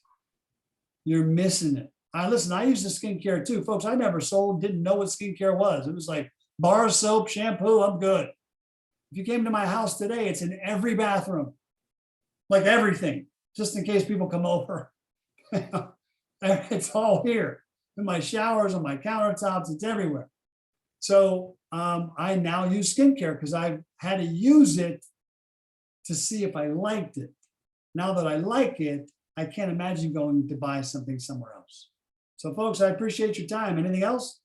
You're missing it. Listen, I use the skincare too. Folks, I never didn't know what skincare was. It was like bar soap, shampoo, I'm good. If you came to my house today, it's in every bathroom, like everything, just in case people come over. It's all here. In my showers, on my countertops, it's everywhere. So I now use skincare because I've had to use it to see if I liked it. Now that I like it, I can't imagine going to buy something somewhere else. So folks, I appreciate your time. Anything else?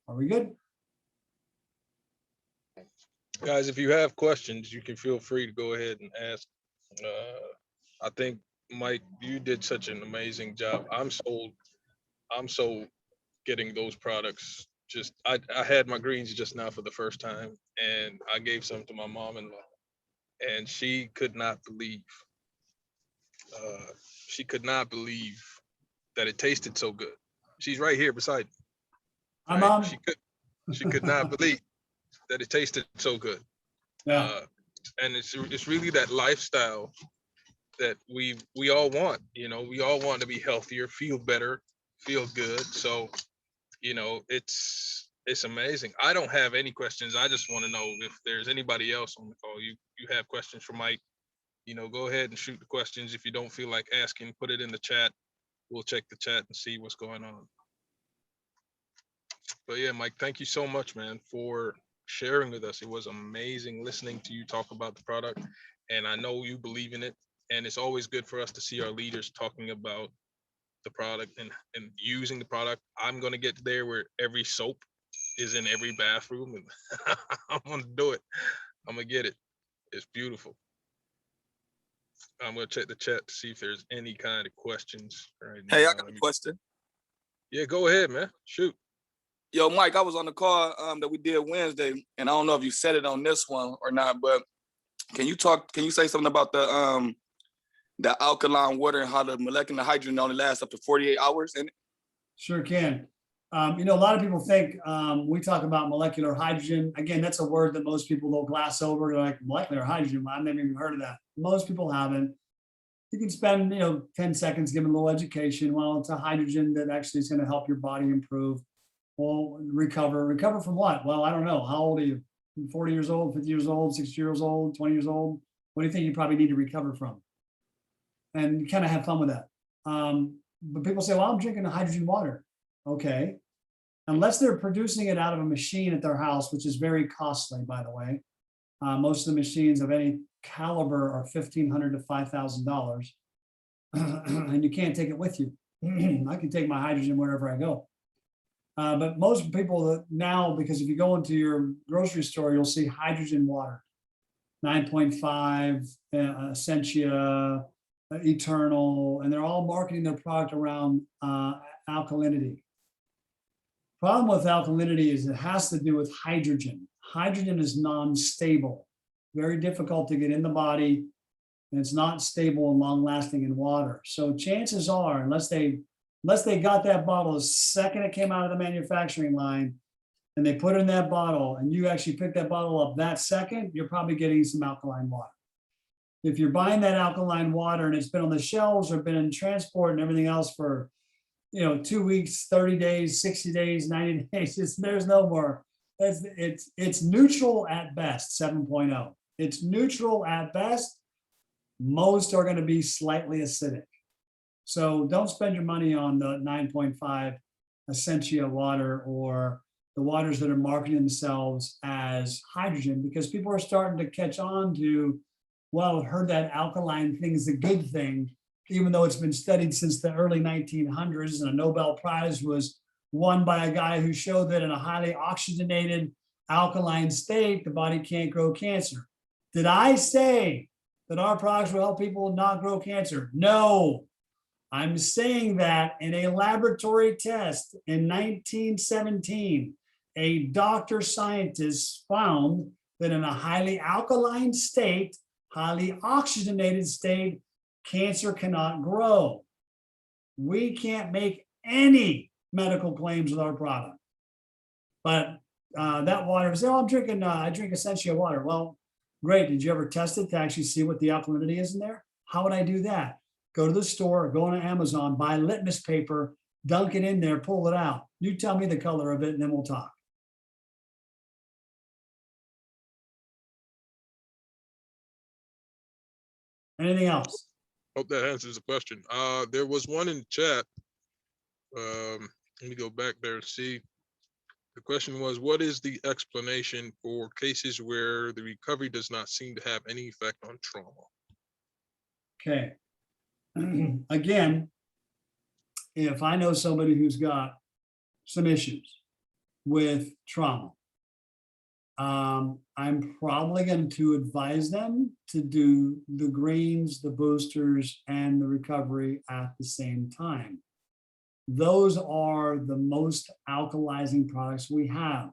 Are we good? Guys, if you have questions, you can feel free to go ahead and ask. I think, Mike, you did such an amazing job. I'm so getting those products. Just I had my greens just now for the first time, and I gave some to my mom-in-law, and she could not believe that it tasted so good. She's right here beside me. I'm Right? on. She could not believe that it tasted so good. Yeah. And it's really that lifestyle that we all want. You know, we all want to be healthier, feel better, feel good. So, you know, it's amazing. I don't have any questions. I just want to know if there's anybody else on the call. You have questions for Mike, you know, go ahead and shoot the questions. If you don't feel like asking, put it in the chat. We'll check the chat and see what's going on. But yeah, Mike, thank you so much, man, for sharing with us. It was amazing listening to you talk about the product, and I know you believe in it. And it's always good for us to see our leaders talking about the product and using the product. I'm going to get there where every soap is in every bathroom, and I'm going to do it. I'm going to get it. It's beautiful. I'm going to check the chat to see if there's any kind of questions right now. Hey, I got a question. Yeah, go ahead, man. Shoot. Yo, Mike, I was on the call that we did Wednesday, and I don't know if you said it on this one or not, but can you say something about the alkaline water and how the molecular hydrogen only lasts up to 48 hours in it? Sure can. You know, a lot of people think we talk about molecular hydrogen. Again, that's a word that most people will glass over. They're like, molecular hydrogen, I've never even heard of that. Most people haven't. You can spend, 10 seconds giving a little education. Well, it's a hydrogen that actually is going to help your body improve. Well, recover from what? Well, I don't know. How old are you? 40 years old, 50 years old, 60 years old, 20 years old? What do you think you probably need to recover from? And kind of have fun with that. But people say, well, I'm drinking a hydrogen water. Okay. unless they're producing it out of a machine at their house, which is very costly, by the way. Most of the machines of any caliber are $1,500 to $5,000, and you can't take it with you. I can take my hydrogen wherever I go. But most people that now, because if you go into your grocery store, you'll see hydrogen water, 9.5, Essentia, Eternal, and they're all marketing their product around alkalinity. Problem with alkalinity is it has to do with hydrogen. Hydrogen is non-stable, very difficult to get in the body, and it's not stable and long-lasting in water. So chances are, unless they got that bottle the second it came out of the manufacturing line, and they put it in that bottle, and you actually pick that bottle up that second, you're probably getting some alkaline water. If you're buying that alkaline water and it's been on the shelves or been in transport and everything else for 2 weeks, 30 days, 60 days, 90 days, there's no more. It's neutral at best, 7.0. It's neutral at best. Most are going to be slightly acidic. So don't spend your money on the 9.5 Essentia water or the waters that are marketing themselves as hydrogen, because people are starting to catch on to, well, I've heard that alkaline thing is a good thing, even though it's been studied since the early 1900s, and a Nobel Prize was won by a guy who showed that in a highly oxygenated alkaline state, the body can't grow cancer. Did I say that our products will help people not grow cancer? No. I'm saying that in a laboratory test in 1917, a doctor scientist found that in a highly alkaline state, highly oxygenated state, cancer cannot grow. We can't make any medical claims with our product. But that water, I drink Essentia water. Well, great. Did you ever test it to actually see what the alkalinity is in there? How would I do that? Go to the store, go on Amazon, buy litmus paper, dunk it in there, pull it out. You tell me the color of it, and then we'll talk. Anything else? Hope that answers the question. There was one in the chat. Let me go back there and see. The question was, what is the explanation for cases where the recovery does not seem to have any effect on trauma? Okay. Again, if I know somebody who's got some issues with trauma, I'm probably going to advise them to do the greens, the boosters, and the recovery at the same time. Those are the most alkalizing products we have.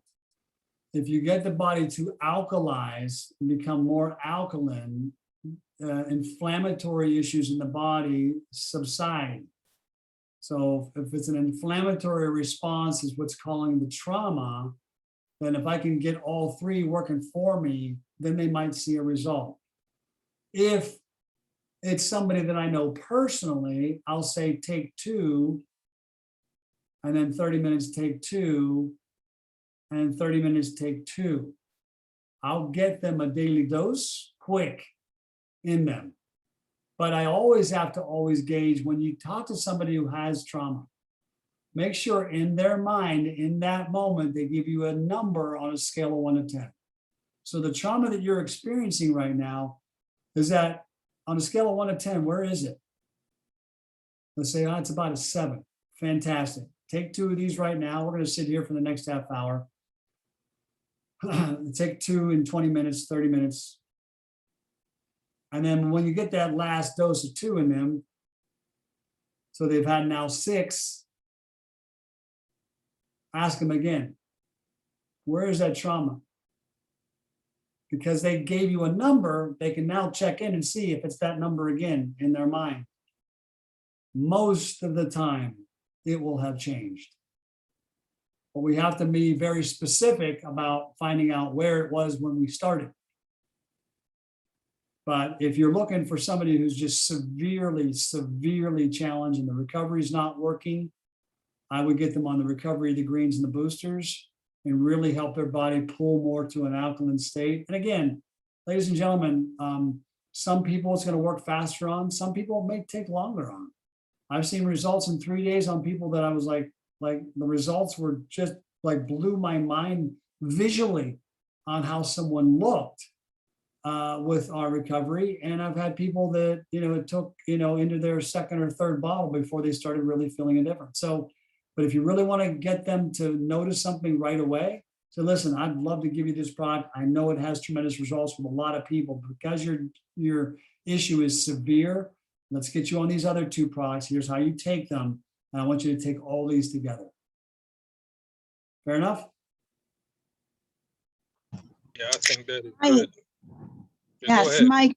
If you get the body to alkalize and become more alkaline, inflammatory issues in the body subside. So if it's an inflammatory response is what's calling the trauma, then if I can get all three working for me, then they might see a result. If it's somebody that I know personally, I'll say take 2, and then 30 minutes take 2, and 30 minutes take 2. I'll get them a daily dose quick in them. But I always have to gauge when you talk to somebody who has trauma, make sure in their mind, in that moment, they give you a number on a scale of 1 to 10. So the trauma that you're experiencing right now is that on a scale of 1 to 10, where is it? Let's say, it's about a 7. Fantastic. Take 2 of these right now. We're going to sit here for the next half hour. Take 2 in 20 minutes, 30 minutes. And then when you get that last dose of 2 in them, so they've had now 6, ask them again, where is that trauma? Because they gave you a number, they can now check in and see if it's that number again in their mind. Most of the time, it will have changed. But we have to be very specific about finding out where it was when we started. But if you're looking for somebody who's just severely, severely challenged and the recovery is not working, I would get them on the recovery of the greens and the boosters and really help their body pull more to an alkaline state. And again, ladies and gentlemen, some people it's going to work faster on, some people it may take longer on. I've seen results in 3 days on people that I was like the results were just like blew my mind visually on how someone looked with our recovery. And I've had people that, it took, into their second or third bottle before they started really feeling a difference. So, but if you really want to get them to notice something right away, so listen, I'd love to give you this product. I know it has tremendous results with a lot of people. Because your issue is severe, let's get you on these other two products. Here's how you take them. And I want you to take all these together. Fair enough? Yeah, I think that is Hi. good. Yeah, go Yes, ahead. Mike,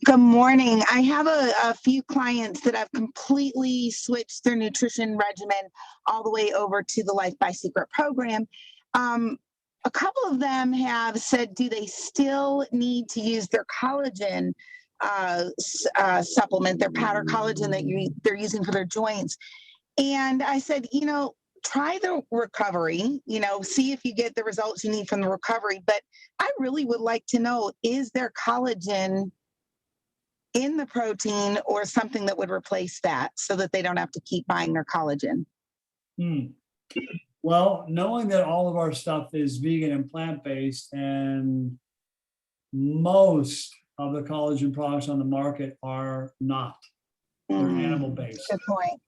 good morning. I have a few clients that have completely switched their nutrition regimen all the way over to the Life by Seacret program. A couple of them have said, do they still need to use their collagen supplement, their powder collagen that they're using for their joints? And I said, try the recovery, see if you get the results you need from the recovery. But I really would like to know, is there collagen in the protein or something that would replace that so that they don't have to keep buying their collagen? Well, knowing that all of our stuff is vegan and plant-based, and most of the collagen products on the market are not, they're animal-based. Good point.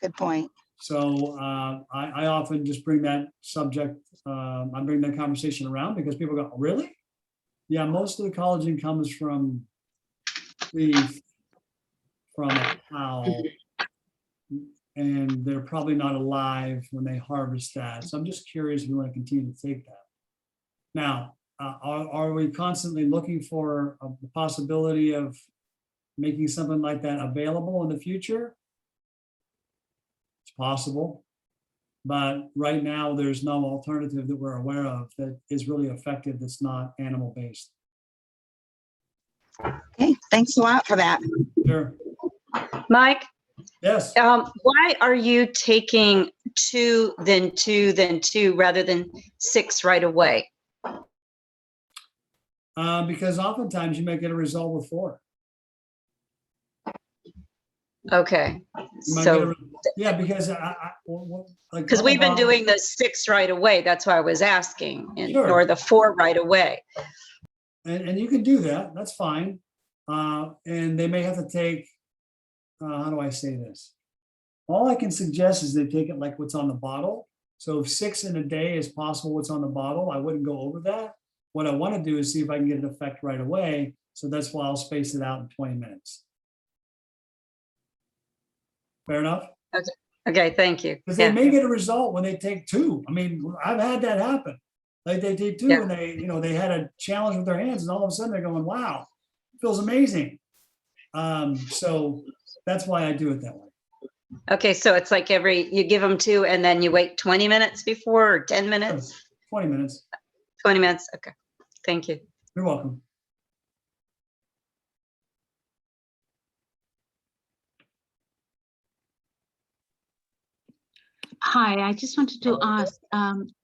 Good point. So I often just bring that subject, I bring that conversation around because people go, really? Yeah, most of the collagen comes from beef, from a cow, and they're probably not alive when they harvest that. So I'm just curious if you want to continue to take that. Now, are we constantly looking for the possibility of making something like that available in the future? It's possible, but right now there's no alternative that we're aware of that is really effective that's not animal-based. Okay, thanks a lot for that. Sure. Mike, Yes. why are you taking 2, then 2, then 2, rather than 6 right away? Because oftentimes you may get a result with 4. Okay, You might so yeah, because because we've been doing the 6 right away, that's why I was asking, Sure. or the 4 right away. and you can do that. That's fine. And they may have to take. How do I say this? All I can suggest is they take it like what's on the bottle. So if 6 in a day is possible, what's on the bottle, I wouldn't go over that. What I want to do is see if I can get an effect right away. So that's why I'll space it out in 20 minutes. Fair enough? Okay, thank you. Because they may get a result when they take 2. I mean, I've had that happen. Like they take 2 and they had a challenge with their hands, and all of a sudden they're going, wow, it feels amazing. So that's why I do it that way. Okay, so it's like you give them 2 and then you wait 20 minutes before, or 10 minutes? 20 minutes. 20 minutes, okay. Thank you. You're welcome. Hi, I just wanted to ask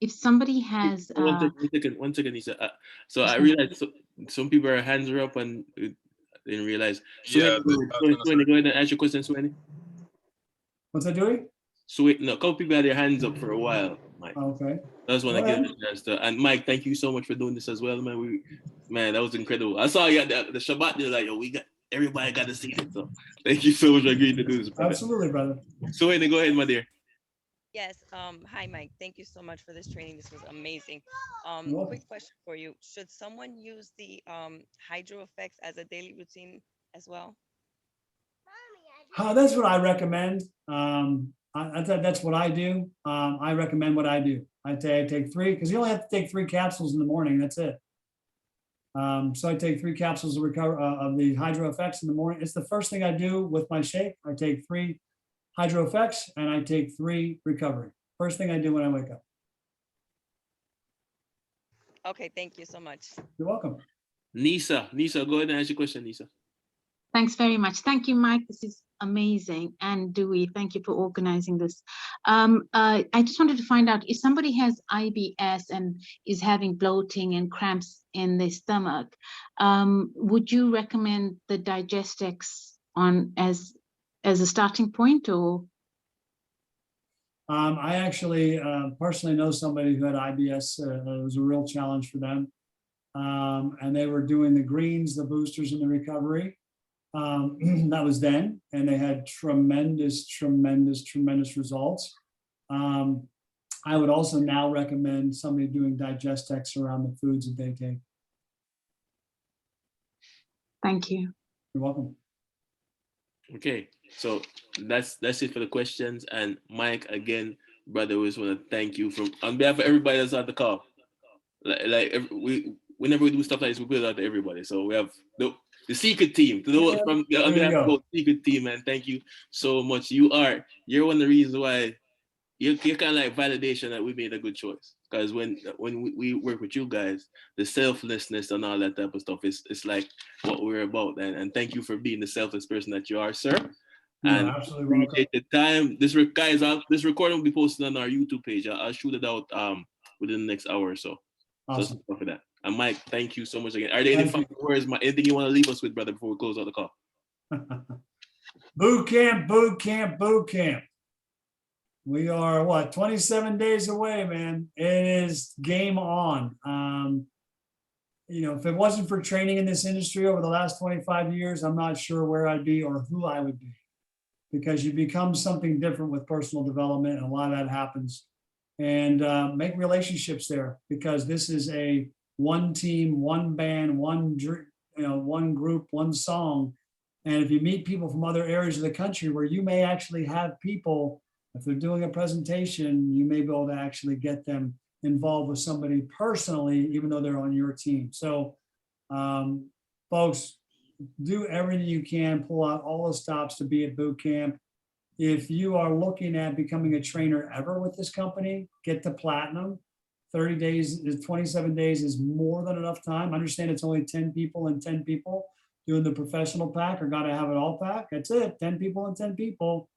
if somebody has. One second, Lisa. So I realized some people are hands are up and didn't realize. Yeah, Sweeney, go ahead and ask your question, Sweeney. What's that doing? So no, a couple people had their hands up for a while, Mike. Okay. I just want to get a chance to. And Mike, thank you so much for doing this as well, man. Man, that was incredible. I saw you at the Shabbat. They're like, yo, everybody got to see it. So thank you so much for agreeing to do this. Brother. Absolutely, brother. So go ahead, my dear. Yes. Hi, Mike. Thank you so much for this training. This was amazing. Quick question for you. Should someone use the hydro effects as a daily routine as well? That's what I recommend. That's what I do. I recommend what I do. I take 3 because you only have to take 3 capsules in the morning. That's it. So I take 3 capsules of the hydro effects in the morning. It's the first thing I do with my shake. I take 3 hydro effects and I take 3 recovery. First thing I do when I wake up. Okay, thank you so much. You're welcome. Nisa, go ahead and ask your question, Nisa. Thanks very much. Thank you, Mike. This is amazing. And Dewey, thank you for organizing this. I just wanted to find out if somebody has IBS and is having bloating and cramps in their stomach, would you recommend the Digestex as a starting point, or? I actually personally know somebody who had IBS. It was a real challenge for them. And they were doing the greens, the boosters, and the recovery. That was then, and they had tremendous results. I would also now recommend somebody doing Digestex around the foods that they take. Thank you. You're welcome. Okay, so that's it for the questions. And Mike, again, brother, we just want to thank you on behalf of everybody that's on the call. Whenever we do stuff like this, we put it out to everybody. So we have the Seacret team. To those on behalf of the Seacret team, man, thank you so much. You're one of the reasons why you're kind of like validation that we made a good choice. Because when we work with you guys, the selflessness and all that type of stuff it's like what we're about. And thank you for being the selfless person that you are, sir. You're absolutely welcome. Appreciate the time. This recording will be posted on our YouTube page. I'll shoot it out within the next hour or so. Awesome. So for that. And Mike, thank you so much again. Are there any final words, anything you want to leave us with, brother, before we close out the call? Boot camp, boot camp, boot camp. We are 27 days away, man. It is game on. If it wasn't for training in this industry over the last 25 years, I'm not sure where I'd be or who I would be, because you become something different with personal development, and a lot of that happens. And make relationships there, because this is a one team, one band, one group, one song. And if you meet people from other areas of the country where you may actually have people, if they're doing a presentation, you may be able to actually get them involved with somebody personally, even though they're on your team. So folks, do everything you can, pull out all the stops to be at boot camp. If you are looking at becoming a trainer ever with this company, get to platinum. 30 days, 27 days is more than enough time. Understand it's only 10 people and 10 people doing the professional pack, or got to have it all pack. That's it, 10 people and 10 people.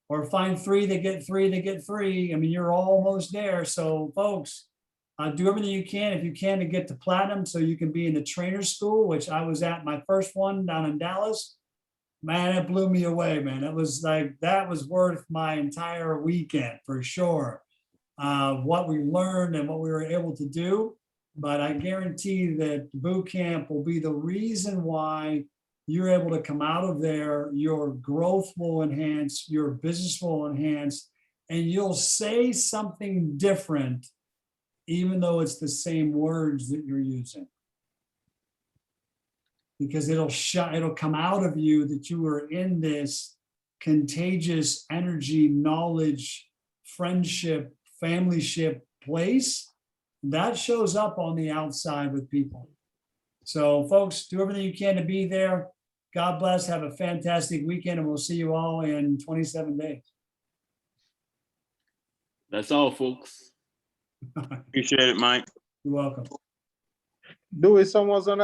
Or find 3 that get 3 that get 3. I mean, you're almost there. So folks, do everything you can, if you can, to get to platinum so you can be in the trainer school, which I was at my first one down in Dallas. Man, it blew me away, man. It was like, that was worth my entire weekend for sure. What we learned and what we were able to do. But I guarantee that boot camp will be the reason why you're able to come out of there, your growth will enhance, your business will enhance, and you'll say something different, even though it's the same words that you're using. Because it'll come out of you that you were in this contagious energy, knowledge, friendship, familyship place. That shows up on the outside with people. So folks, do everything you can to be there. God bless, have a fantastic weekend, and we'll see you all in 27 days. That's all, folks. Appreciate it, Mike. You're welcome. Do it, someone's on